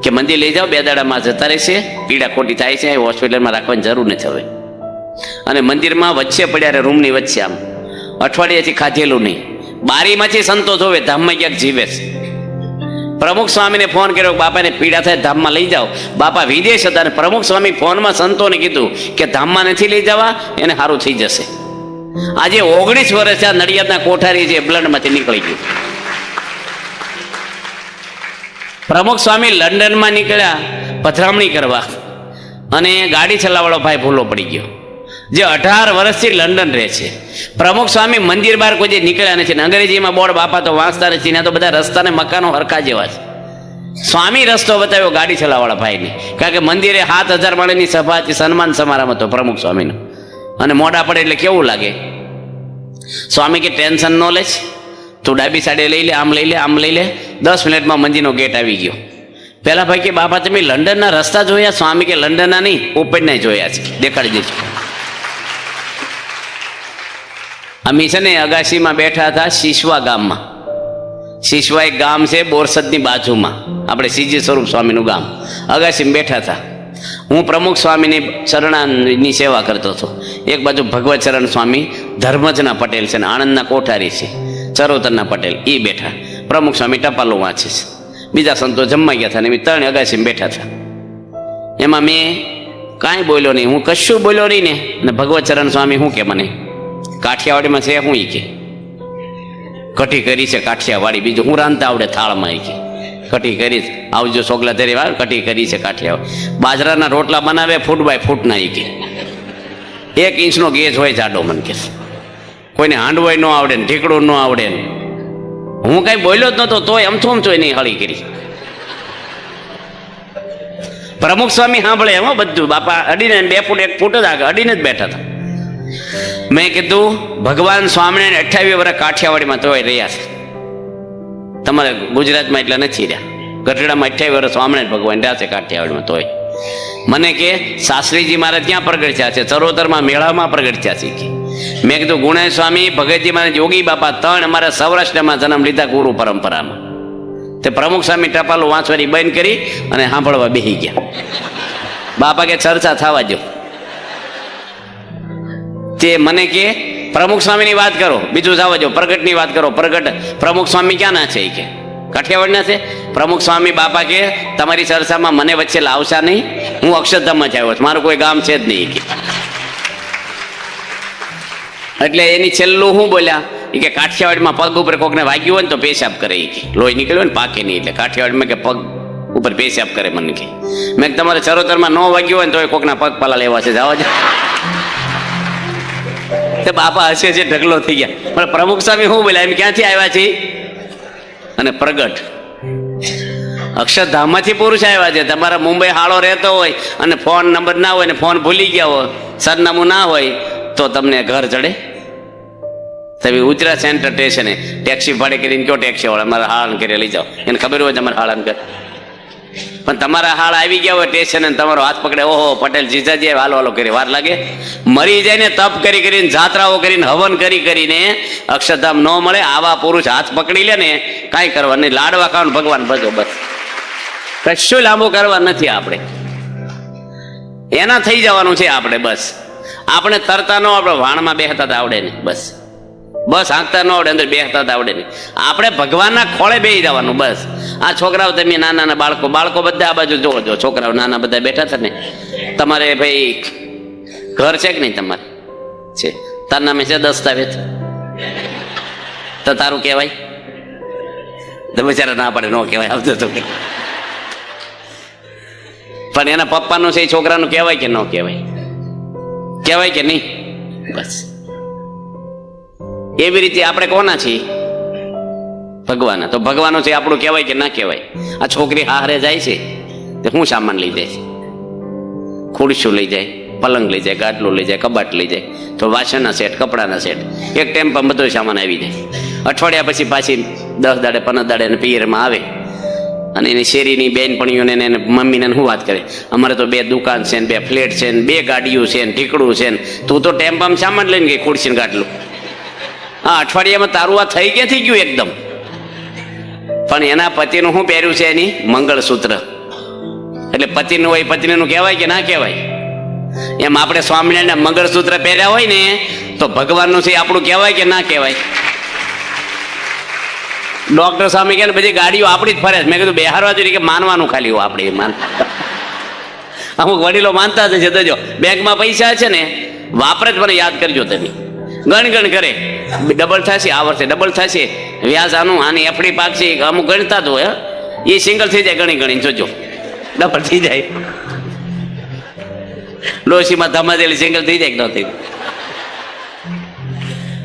કે મંદિર લઈ જાઓ, 2 દાડામાં જતા રહેશે, પીડા ખોટી થાય છે, હોસ્પિટલમાં રાખવાની જરૂર નથી હવે. અને મંદિરમાં વચ્ચે પડ્યા, રૂમની વચ્ચે, આમ અઠવાડિયાથી ખાધેલું નહીં, બારીમાંથી સંતો જોવે, ધામમાં ક્યાંક જીવે છે. પ્રમુખ સ્વામીને ફોન કર્યો, બાપાને પીડા થાય ધામમાં લઈ જાઓ. બાપા વિદેશ હતા, અને પ્રમુખ સ્વામી ફોનમાં સંતોને કીધું કે ધામમાં નથી લઈ જવા, એને સારું થઈ જશે. આજે 19 વર્ષ આ નડિયાદના કોઠારી જે બ્લડમાંથી નીકળી ગયું. પ્રમુખ સ્વામી લંડનમાં નીકળ્યા પધરામણી કરવા, અને ગાડી ચલાવવાળો ભાઈ ભૂલો પડી ગયો. જે 18 વર્ષથી લંડન રહે છે. પ્રમુખ સ્વામી મંદિર બહાર કોઈ જે નીકળ્યા નથી. અંગ્રેજીમાં બોર્ડ બાપા તો વાંચતા નથી ને, તો બધા રસ્તાને મકાનો હરખા જેવા છે. સ્વામી રસ્તો બતાવ્યો ગાડી ચલાવવાળા ભાઈને, કારણ કે મંદિરે 7,000 માણસની સભા હતી, સન્માન સમારંભ હતો પ્રમુખ સ્વામીનો, અને મોડા પડે એટલે કેવું લાગે. સ્વામી કે ટેન્શન ન લે, તું ડાબી સાઈડે લઈ લે, આમ લઈ લે, આમ લઈ લે. 10 મિનિટમાં મંદિરનો ગેટ આવી ગયો. પેલા ભાઈ કે બાપા તમે લંડનના રસ્તા જોયા? સ્વામી કે લંડનના નહીં, ઓપનના જોયા છે, દેખાડી દેજો. અમે છે ને અગાશીમાં બેઠા હતા શીશવા ગામમાં. શીશવા એક ગામ છે બોરસદની બાજુમાં, આપણે સીજી સ્વરૂપ સ્વામીનું ગામ. અગાશીમાં બેઠા હતા. હું પ્રમુખ સ્વામીની શરણાની સેવા કરતો હતો. એક બાજુ ભગવત ચરણ સ્વામી ધર્મજના પટેલ છે ને આણંદના કોઠારી છે, ચરોતરના પટેલ, એ બેઠા. પ્રમુખ સ્વામી ટપાલો વાંચે છે. બીજા સંતો જમવા ગયા હતા ને અમે 3 અગાશીમાં બેઠા હતા. એમાં મેં કાંઈ બોલ્યો નહીં, હું કશું બોલ્યો નહીં ને ભગવત ચરણ સ્વામી શું કે મને, કાઠિયાવાડીમાં છે હું ઈ કે કઢી કરી છે કાઠિયાવાડી, બીજું હું રાંધતા આવડે થાળમાં ઈ કે કઢી કરી, આવજો સોગલા ધરી વાર કઢી કરી છે કાઠિયાવાડી. બાજરાના રોટલા બનાવે ફૂટ બાય ફૂટના ઈ કે 1 ઇંચનો ગેજ હોય જાડો, મને કે કોઈને હાંડવાય ન આવડે ને ઢીકડું ન આવડે ને. હું કઈ બોલ્યો જ નતો, તોય અમથું નહીં હળી કરી. પ્રમુખ સ્વામી સાંભળે એમ બધું, બાપા અડીને 2 ફૂટ 1 ફૂટ જ આગળ અડીને જ બેઠા હતા. મેં કીધું ભગવાન સ્વામિનારાયણ 28 વર્ષ કાઠિયાવાડીમાં તોય રહ્યા છે, તમારે ગુજરાતમાં એટલા નથી રહ્યા. ગઢડામાં 28 વર્ષ સ્વામિનારાયણ ભગવાન રહ્યા છે કાઠિયાવાડીમાં તોય. મને કે શાસ્ત્રીજી મારે ત્યાં પ્રગટ્યા છે, ચરોતરમાં મેળામાં પ્રગટ્યા છે કે. મેં કીધું ગુણેશ સ્વામી, ભગતજી મહારાજ, યોગી બાપા 3 અમારા સૌરાષ્ટ્રમાં જન્મ લીધા ગુરુ પરંપરામાં. તે પ્રમુખ સ્વામી ટપાલું વાંચવાની બંધ કરી અને સાંભળવા બેસી ગયા. બાપા કે ચર્ચા થવા દો. તે મને કે પ્રમુખ સ્વામીની વાત કરો, બીજું જવા દો, પ્રગટની વાત કરો. પ્રગટ પ્રમુખ સ્વામી ક્યાં ના છે એ કે કાઠિયાવાડના છે. પ્રમુખ સ્વામી બાપા કે તમારી ચર્ચામાં મને વચ્ચે લાવશા નહીં, હું અક્ષરધામમાં જ આવ્યો છું, મારું કોઈ ગામ છે જ નહીં કે. એટલે એની છેલ્લું હું બોલ્યા એ કે કાઠિયાવાડમાં પગ ઉપર કોકને વાગ્યું હોય ને તો પેશાબ કરે એ કે, લોહી નીકળ્યું હોય ને પાકે નહીં, એટલે કાઠિયાવાડમાં કે પગ ઉપર પેશાબ કરે. મને કે મેં તમારે ચરોતરમાં ન વાગ્યું હોય ને તો કોકના પગ પાલા લેવા છે, જવા દે. બાપા હશે છે ઢગલો થઈ ગયા. પણ પ્રમુખ સ્વામી શું બોલ્યા, એમ ક્યાંથી આવ્યા છે? અને પ્રગટ અક્ષરધામમાંથી પુરુષ આવ્યા છે. તમારા મુંબઈ હાળો રહેતો હોય અને ફોન નંબર ના હોય ને ફોન ભૂલી ગયા હોય, સરનામું ના હોય, તો તમને ઘર ચડે? તમે ઉતરા સેન્ટર સ્ટેશને ટેક્સી ભાડે કરીને કયો ટેક્સી વાળા મારા હાળન કરી લઈ જાઓ, એને ખબર હોય તમારે હાળન કરે. પણ તમારા હાળ આવી ગયા હોય સ્ટેશન ને તમારો હાથ પકડે, ઓહો પટેલ જીજાજી હાલો હાલો કરી, વાર લાગે? મરી જાય ને તપ કરી કરીને, જાત્રાઓ કરીને, હવન કરી કરીને અક્ષરધામ ન મળે. આવા પુરુષ હાથ પકડી લે ને કાંઈ કરવા નહીં, લાડવા ખાવાનું ભગવાન ભજો, બસ કશું લાંબુ કરવા નથી. આપણે એના થઈ જવાનું છે આપણે. બસ આપણે તરતા ન આપણે વાણમાં બેહતા આવડે ને, બસ હાંકતા ન આવડે, અંદર બેહતા આવડે નહીં. આપણે ભગવાનના ખોળે બેસી જવાનું. બસ આ છોકરાઓ, તમે નાના બાળકો બધા આ બાજુ જોવો, છોકરાઓ નાના બધા બેઠા છે ને. તમારે ભાઈ ઘર છે કે નહીં? તમારે છે. તાર નામે છે દસ્તાવેજ? તો તારું કહેવાય? તો બિચારા ના પડે, ન કહેવાય, આવતો તો. પણ એના પપ્પાનું છે એ છોકરાનું કહેવાય કે ન કહેવાય? કહેવાય કે નહીં? બસ એવી રીતે આપણે કોના છીએ? ભગવાન. તો ભગવાન છે આપણું કહેવાય કે ના કહેવાય? આ છોકરી હારે જાય છે તો શું સામાન લઈ જાય છે? ખુરશીઓ લઈ જાય, પલંગ લઈ જાય, ગાટલું લઈ જાય, કબાટ લઈ જાય, તો વાસણના સેટ, કપડાના સેટ, એક ટેમ્પામાં બધો સામાન આવી જાય. અઠવાડિયા પછી પાછી 10 દાડે 15 દાડે એને પિયરમાં આવે અને એની શેરીની બેનપણીઓને એને મમ્મીને શું વાત કરે, અમારે તો 2 દુકાન છે ને 2 ફ્લેટ છે ને 2 ગાડીઓ છે ને ઢીકડું છે ને, તું તો ટેમ્પામાં સામાન લઈને ગઈ ખુરશીને ગાટલું. હા, અઠવાડિયામાં તારું આ થઈ ક્યાંથી ગયું એકદમ? પણ એના પતિનું શું પહેર્યું છે? એની મંગળસૂત્ર. એટલે પતિનું હોય પત્નીનું કહેવાય કે ના કહેવાય? એમ આપણે સ્વામિનારાયણના મંગળસૂત્ર પહેર્યા હોય ને તો ભગવાનનું છે આપણું કહેવાય કે ના કહેવાય? ડોક્ટર સ્વામી કહે બધી ગાડીઓ આપણી જ ફરે. મેં કીધું બેહારવા જોઈએ કે માનવાનું ખાલી હોય આપણે માન. અમુક વડીલો માનતા જ છે. તો જો બેંકમાં પૈસા છે ને વાપરે જ, મને યાદ કરજો તમે. ગણ કરે, ડબલ થશે, આ વર્ષે ડબલ થશે, વ્યાજ આનું, આની એફડી પાકશે, અમુક ગણતા જ હોય. એ સિંગલ થઈ જાય, ગણી જોજો ડબલ થઈ જાય. ડોશીમાં ધમાદેલી સિંગલ થઈ જાય કે ન થઈ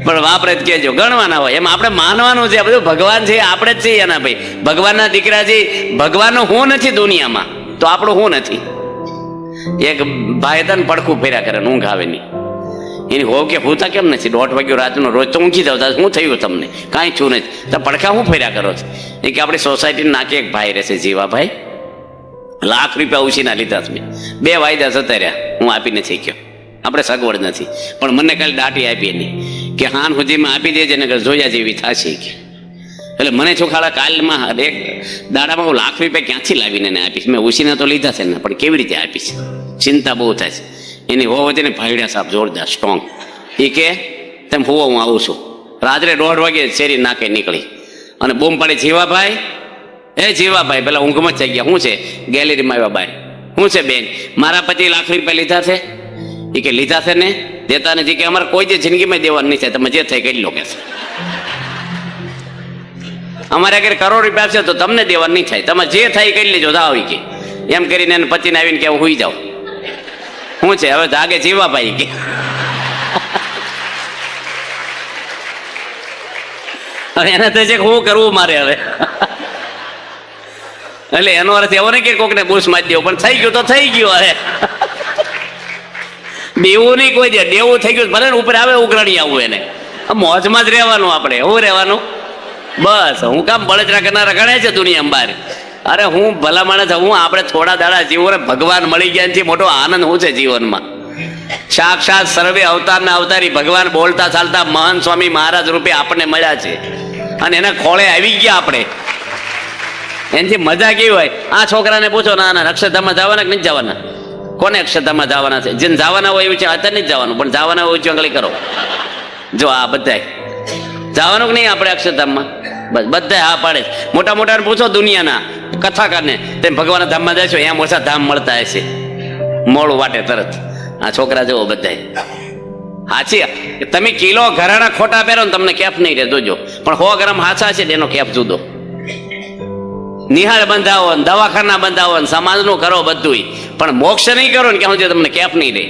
પણ વાપરે જ કહેજો, ગણવાના હોય એમ આપણે માનવાનું છે. બધું ભગવાન છે આપણે જ છીએ એના ભાઈ, ભગવાનના દીકરા છે. ભગવાનનો હું નથી દુનિયામાં તો આપણું હું નથી. એક ભાઈ હતા ને પડખું ફેર્યા કરે, ઊંઘ આવે નહીં. એની હોવ કે ભૂતા કેમ નથી? 1:30 વાગ્યો રાતનો, રોજ તો ઊંઘી જાવ. શું થયું તમને? કાંઈ છું નથી. તો પડખા શું ફેર્યા કરો છો? એ કે આપણી સોસાયટીના નાકે એક ભાઈ રહેશે, જીવાભાઈ, લાખ રૂપિયા ઉછીના લીધા મેં. 2 વાયદા જતા રહ્યા, હું આપી નથી શક્યો. આપણે સગવડ નથી. પણ મને કાલે દાટી આપી નહીં કે હાન સુધીમાં આપી દેજે ને જોયા જેવી થશે કે. એટલે મને ચોખાડા કાલમાં એક દાડામાં હું લાખ રૂપિયા ક્યાંથી લાવીને એને આપીશ? મેં ઉછીના તો લીધા છે ને, પણ કેવી રીતે આપીશ? ચિંતા બહુ થાય છે. એની હોવ હતી ને ભાઈડા સાહેબ જોરદાર સ્ટ્રોંગ. એ કે તેમ હોવો હું આવું છું. રાત્રે 1:30 વાગે શેરી નાકે નીકળી અને બૂમ પાડી, જીવાભાઈ, એ જીવાભાઈ. પેલા ઊંઘમાં જ થઈ ગયા. શું છે? ગેલેરીમાં આવ્યા બાય. શું છે બેન? મારા 25 લાખ રૂપિયા લીધા છે. એ કે લીધા છે ને, દેતા નથી. કે અમારે કોઈ જે જિંદગીમાં દેવાનું નહીં થાય, તમે જે થઈ કરી લો કે અમારે અગર કરોડ રૂપિયા આપશે તો તમને દેવાનું નહીં થાય, તમે જે થાય કરી લેજો જાઓ. કે એમ કરીને એને પતિને આવીને કે હું હુઈ જાઉં. શું છે હવે જાગે જીવાભાઈ કે હવે એને તો છે શું કરવું મારે હવે. એટલે એનો અર્થ એવો નહીં કે કોકને બુશ મારી દેવું, પણ થઈ ગયું તો થઈ ગયું. હવે દેવું નહીં કોઈ દે, દેવું થઈ ગયું ભલે ઉપર આવે ઉઘરાણી આવું. એને મોજમાં જ રહેવાનું. આપણે હું રહેવાનું બસ. હું કામ બળતરા કરનારા ગણાય છે દુનિયામાં બહાર? અરે હું ભલા માણસ હું. આપણે થોડા દાડા જીવો ને ભગવાન મળી ગયા છે, મોટો આનંદ હું છે જીવનમાં. સાક્ષાત સર્વે અવતારના અવતારી ભગવાન બોલતા ચાલતા મહાન સ્વામી મહારાજ રૂપે આપણને મળ્યા છે અને એના ખોળે આવી ગયા આપણે. એનાથી મજા કેવી હોય? આ છોકરાને પૂછો, ના ના અક્ષરધામમાં જવાના કે નથી જવાના? કોને અક્ષરધામમાં જવાના છે? જેને જવાના હોય એવું છે અત્યારે નથી જવાનું, પણ જવાના હોય ચોંગળી કરો. જો આ બધાય જવાનું કે નહીં આપણે અક્ષરધામમાં? બસ બધા હા પાડે. મોટા મોટાને પૂછો દુનિયાના કથાકારને, તેમ ભગવાનના ધામમાં જશો એમ ઓછા ધામ મળતા હશે મોડું વાટે તરત. આ છોકરા જુઓ બધા હાચી. તમે કિલો ઘરાણા ખોટા પહેરો ને તમને કેફ નહીં રહે જોજો, પણ 100 ગ્રામ હાચા છે એનો કેફ જુદો. નિહાળ બંધાવો ને દવાખાના બંધાવો ને સમાજનું કરો બધું, પણ મોક્ષ નહીં કરો ને ક્યાં સુધી તમને કેફ નહીં રહે.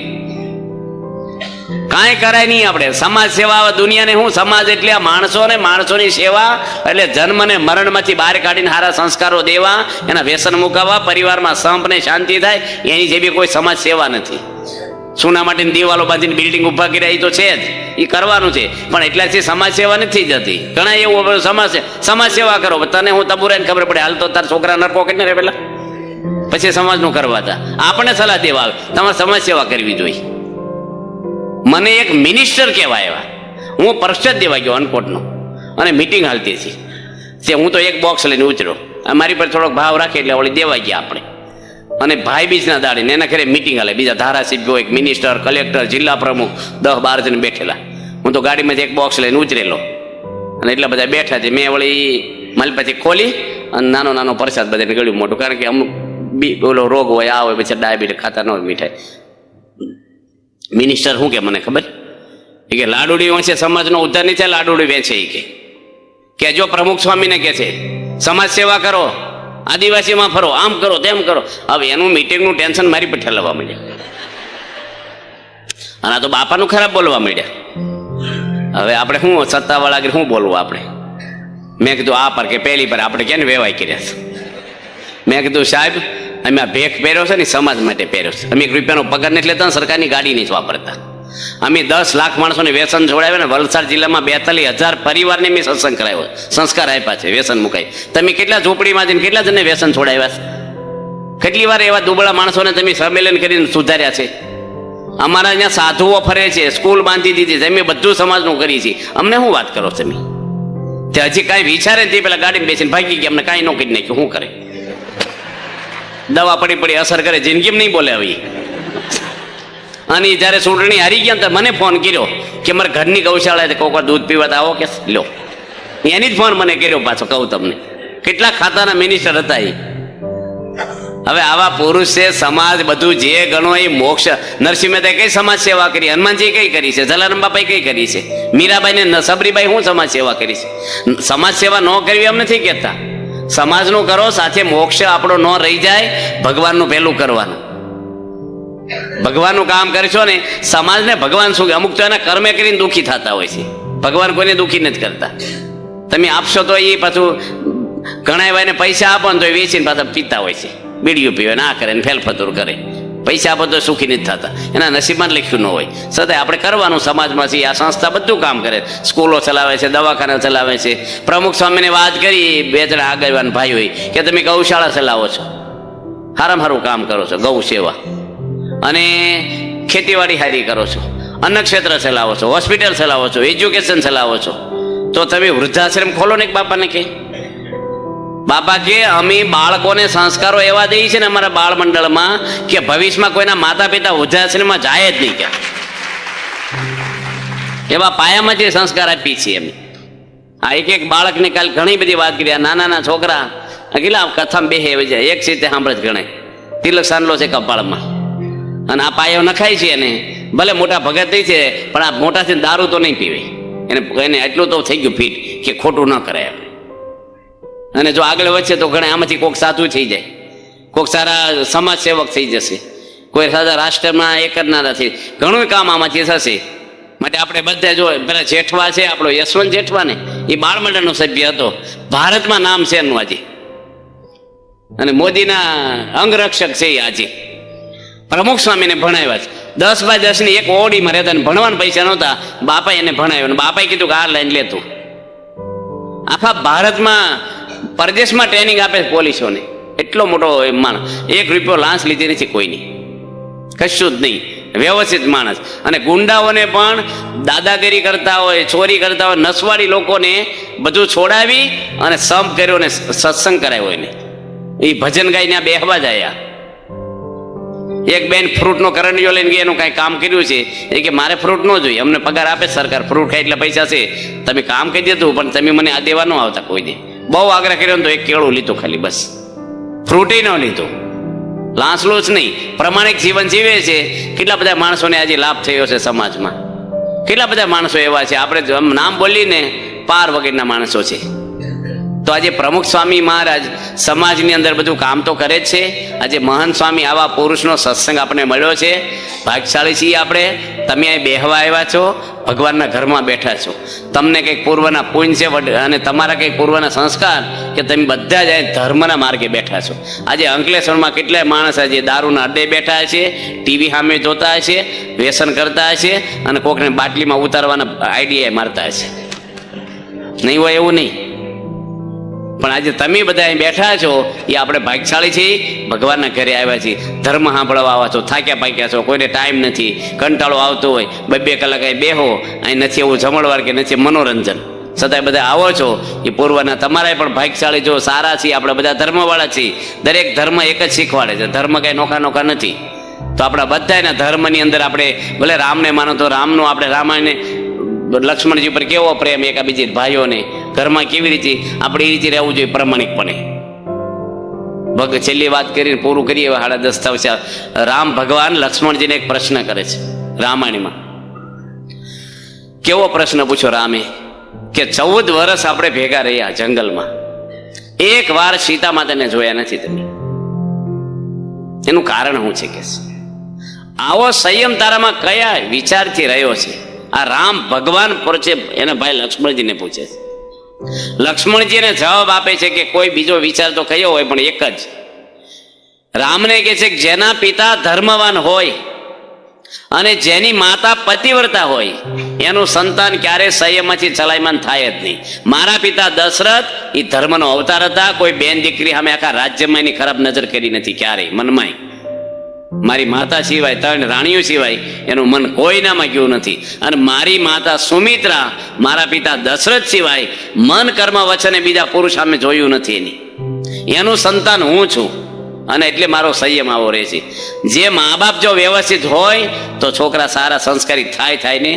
કાંઈ કરાય નહીં. આપણે સમાજ સેવા દુનિયાને હું સમાજ એટલે આ માણસો ને માણસોની સેવા, એટલે જન્મ ને મરણમાંથી બહાર કાઢીને સારા સંસ્કારો દેવા, એના વ્યસન મુકાવવા, પરિવારમાં સંપ ને શાંતિ થાય, એની જેવી કોઈ સમાજ સેવા નથી. સોના માટેની દિવાલો બાંધીને બિલ્ડિંગ ઉભા કર્યા એ તો છે જ, એ કરવાનું છે, પણ એટલાથી સમાજ સેવા નથી જતી. ઘણા એવું સમાજ સેવા કરો, તને હું તબુરાને ખબર પડે હાલ તો તાર છોકરા નરકો કરીને રે પેલા, પછી સમાજનું કરવા હતા. આપણે સલાહ દેવા આવે તમારે સમાજ સેવા કરવી જોઈએ. મને એક મિનિસ્ટર કહેવાય એવા, હું પરસ્ટ દેવા ગયો અનકોટનો અને મિટિંગ હાલતી હતી તે હું તો એક બોક્સ લઈને ઉતર્યો. મારી પર થોડોક ભાવ રાખે એટલે ઓલી દેવા ગયા આપણે. અને ભાઈ બીજના દાડે એના ઘરે મિટિંગ હાલે, બીજા ધારાસભ્યો, એક મિનિસ્ટર, કલેક્ટર, જિલ્લા પ્રમુખ, 10-12 જણ બેઠેલા. હું તો ગાડીમાંથી એક બોક્સ લઈને ઉતરેલો અને એટલા બધા બેઠા છે. મેં વળી મારી પાસે ખોલી અને નાનો નાનો પ્રસાદ બધાને ગળ્યું મોટું, કારણ કે અમુક ઓલો રોગ હોય, આ હોય, પછી ડાયાબિટીસ ખાતા ન હોય મીઠાઈ. મિનિસ્ટર શું કે મને ખબર એ કે લાડુડી વંશે સમાજનો ઉદ્ધાર નહીં થાય, લાડુડી વેચે. એ કે જો પ્રમુખ સ્વામીને કે છે સમાજ સેવા કરો, આદિવાસીમાં ફરો, આમ કરો તેમ કરો. હવે એનું મિટિંગનું ટેન્શન મારી પર ઠલવવા માંડ્યા અને આ તો બાપાનું ખરાબ બોલવા માંડ્યા. હવે આપણે શું સત્તાવાળા શું બોલવું આપણે? મેં કીધું આ પર કે પહેલી પર આપણે ક્યાં વેવાય કર્યા છે. મેં કીધું સાહેબ અમે આ ભેખ પહેર્યો છે ને સમાજ માટે પહેર્યો છે. અમે 1 રૂપિયાનો પગાર નથી લેતા, સરકારની ગાડી નહીં વાપરતા. અમે 10 લાખ માણસોને વ્યસન છોડાવ્યા ને વલસાડ જિલ્લામાં 42,000 પરિવારને મેં સત્સંગ કરાવ્યો, સંસ્કાર આપ્યા છે, વ્યસન મુકાય. તમે કેટલા ઝૂંપડીમાં જઈને કેટલા જણને વ્યસન છોડાવ્યા છે? કેટલી વાર એવા દુબળા માણસોને તમે સંમેલન કરીને સુધાર્યા છે? અમારા અહીંયા સાધુઓ ફરે છે, સ્કૂલ બાંધી દીધી છે, અમે બધું સમાજનું કરી છીએ. અમને શું વાત કરો તમે? તે હજી કાંઈ વિચારે તે પેલા ગાડીમાં બેસીને ભાગી ગયા, અમને કાંઈ ન કરી નાખ્યું. શું કરે? દવા પડી અસર કરે, જિંદગીમાં નહીં બોલે હવે. અને જ્યારે ચૂંટણી હારી ગયા તો મને ફોન કર્યો કે મારે ઘરની ગૌશાળા કોક વાર દૂધ પીવા આવો કે લો. એની જ ફોન મને કર્યો પાછો. કહું તમને કેટલા ખાતાના મિનિસ્ટર હતા એ. હવે આવા પુરુષ છે, સમાજ બધું જે ગણો એ મોક્ષ. નરસિંહ મહેતાએ કઈ સમાજ સેવા કરી? હનુમાનજી કઈ કરી છે? જલારામ બાપાએ કઈ કરી છે? મીરાબાઈ ને સબરીબાઈ શું સમાજ સેવા કરી છે? સમાજ સેવા ન કરવી એમ નથી કહેતા, સમાજનું કરો, સાથે મોક્ષ આપણો ન રહી જાય, ભગવાનનું પહેલું કરવાનું. ભગવાનનું કામ કરશો ને, સમાજને ભગવાન શું કે, અમુક તો એના કર્મે કરીને દુઃખી થતા હોય છે. ભગવાન કોઈને દુઃખી નથી કરતા. તમે આપશો તો એ પાછું ઘણા એવા એને પૈસા આપો ને તો એ વેચીને પાછા પીતા હોય છે, બીડીઓ પીવે, ના કરે ને ફેલફતુર કરે. પૈસા આપો તો સુખી નથી થતા, એના નસીબમાં લખ્યું ન હોય. છતાંય આપણે કરવાનું સમાજમાં છીએ. આ સંસ્થા બધું કામ કરે, સ્કૂલો ચલાવે છે, દવાખાના ચલાવે છે. પ્રમુખ સ્વામીને વાત કરી બે જણા આગેવાન ભાઈ હોય કે તમે ગૌશાળા ચલાવો છો, સારામાં સારું કામ કરો છો, ગૌ સેવા, અને ખેતીવાડી હારી કરો છો, અન્ન ક્ષેત્ર ચલાવો છો, હોસ્પિટલ ચલાવો છો, એજ્યુકેશન ચલાવો છો, તો તમે વૃદ્ધાશ્રમ ખોલો ને. બાપાને કે, બાપા કે અમે બાળકોને સંસ્કારો એવા દઈએ છે ને અમારા બાળ મંડળમાં કે ભવિષ્યમાં કોઈના માતા પિતા વૃદ્ધાશ્રમમાં જાય જ નહીં. કે એવા પાયામાં જે સંસ્કાર આપીએ છીએ અમે. આ એક બાળકને કાલ ઘણી બધી વાત કરી. આ નાના છોકરા કેટલા કથામાં બેહે જાય, એક સીતે સાંભળે જ ગણે, તિલક સાંડલો છે કપાળમાં, અને આ પાયો નખાય છે. એને ભલે મોટા ભગત થઈ છે, પણ આ મોટા છે દારૂ તો નહીં પીવે. એને એટલું તો થઈ ગયું ફીટ કે ખોટું ન કરે. અને જો આગળ વધશે તો ઘણા આમાંથી કોઈક સાધુ થઈ જાય, કોઈક સારા સમાજ સેવક થઈ જશે, કોઈ સારા રાષ્ટ્રમાં એ કરનારા છે. ઘણું કામ આમાંથી થશે. માટે આપણે બધા જો પેલા જેઠવા છે, આપણો યશવંત જેઠવા ને, એ બાળમંડળનો સભ્ય હતો. ભારતમાં નામ છે એનું આજે, અને મોદીના અંગરક્ષક છે એ આજે. પ્રમુખ સ્વામીને ભણાવ્યા છે. 10x10 ની એક ઓડીમાં રહેતા, ને ભણવાના પૈસા નહોતા. બાપાએ એને ભણાવ્યો, ને બાપાએ કીધું કે આ લાઈન લેતું. આખા ભારતમાં પરદેશમાં ટ્રેનિંગ આપે છે પોલીસોને. એટલો મોટો માણસ, 1 રૂપિયો લાંચ લીધી નથી કોઈની, કશું જ નહીં, વ્યવસ્થિત માણસ. અને ગુંડાઓને પણ દાદાગીરી કરતા હોય, ચોરી કરતા હોય, નસવાડી લોકોને બધું છોડાવી અને સંપ કર્યો ને સત્સંગ કરાવ્યો. એને એ ભજન ગાઈને આ બેહવા જ આવ્યા. એક બેન ફ્રૂટનો કરંડિયો લઈને ગઈ, એનું કાંઈ કામ કર્યું છે. એ કે મારે ફ્રૂટ ન જોઈએ, અમને પગાર આપે સરકાર, ફ્રૂટ ખાય એટલે પૈસા છે, તમે કામ કરી દીધું પણ તમે મને આ દેવા ન આવતા કોઈ દે. બહુ આગ્રહ કર્યો ને તો એક કેળું લીધું ખાલી, બસ, ફ્રૂટે ન લીધું. લાંચલો જ નહીં, પ્રમાણિક જીવન જીવે છે. કેટલા બધા માણસોને આજે લાભ થયો છે સમાજમાં. કેટલા બધા માણસો એવા છે, આપણે નામ બોલીને પાર વગેરેના માણસો છે. તો આજે પ્રમુખ સ્વામી મહારાજ સમાજની અંદર બધું કામ તો કરે જ છે. આજે મહંત સ્વામી આવા પુરુષનો સત્સંગ આપણે મળ્યો છે. ભાગ્યશાળી છીએ આપણે. તમે અહીં બેહવા આવ્યા છો, ભગવાનના ઘરમાં બેઠા છો. તમને કંઈક પૂર્વના પુણ્ય છે અને તમારા કંઈક પૂર્વના સંસ્કાર, કે તમે બધા જ અહીં ધર્મના માર્ગે બેઠા છો. આજે અંકલેશ્વરમાં કેટલાય માણસ આજે દારૂના અડ્ડે બેઠા છે, ટીવી સામે જોતા હશે, વ્યસન કરતા હશે, અને કોકને બાટલીમાં ઉતારવાના આઈડિયા મારતા હશે. નહીં હોય એવું નહીં. પણ આજે તમે બધા અહીં બેઠા છો એ આપણે ભાગ્યશાળી છીએ. ભગવાનના ઘરે આવ્યા છીએ, ધર્મ સાંભળવા આવ્યા છો, થાક્યા પાક્યા છો, કોઈને ટાઈમ નથી, કંટાળો આવતો હોય, 2 કલાક અહીં બેહો, અહીં નથી એવું જમણવાર કે નથી મનોરંજન, છતાંય બધા આવો છો એ પૂર્વના તમારા પણ ભાગ્યશાળી જો સારા છીએ. આપણે બધા ધર્મવાળા છીએ. દરેક ધર્મ એક જ શીખવાડે છે, ધર્મ કાંઈ નોખા નથી. તો આપણા બધાના ધર્મની અંદર આપણે ભલે રામને માનો તો રામનું, આપણે રામાયણને લક્ષ્મણજી ઉપર કેવો પ્રેમ, એકાબીજી ભાઈઓને ઘરમાં કેવી રીતે આપણે એ રીતે રહેવું જોઈએ પ્રમાણિકપણે. છેલ્લી વાત કરીને પૂરું કરીએ, 10:30 થશે. રામ ભગવાન લક્ષ્મણજીને એક પ્રશ્ન કરે છે રામાયણમાં. કેવો પ્રશ્ન પૂછ્યો રામે કે 14 વર્ષ આપણે ભેગા રહ્યા જંગલમાં, એક વાર સીતા માતાને જોયા નથી તમે, એનું કારણ શું છે? કે આવો સંયમ તારામાં કયા વિચારથી રહ્યો છે? આ રામ ભગવાન પૂછે, એના ભાઈ લક્ષ્મણજીને પૂછે છે. લક્ષ્મણજી એને જવાબ આપે છે કે કોઈ બીજો વિચાર તો કયો હોય, પણ એક જ. રામને કહે છે કે જેના પિતા ધર્મવાન હોય અને જેની માતા પતિવ્રતા હોય, એનું સંતાન ક્યારે સંયમથી ચલાયમાન થાય જ નહીં. મારા પિતા દશરથ એ ધર્મનો અવતાર હતા. કોઈ બેન દીકરી સામે આખા રાજ્યમાં એની ખરાબ નજર કરી નથી ક્યારેય મનમાં. મારી માતા સિવાય, 3 રાણીઓ સિવાય એનું મન કોઈનામાં ગયું નથી. અને મારી માતા સુમિત્રા, મારા પિતા દશરથ સિવાય મન, કર્મ, વચન બીજા પુરુષ સામે જોયું નથી. એનું સંતાન હું છું, અને એટલે મારો સંયમ આવો રહે છે. જે મા બાપ જો વ્યવસ્થિત હોય તો છોકરા સારા સંસ્કારી થાય ને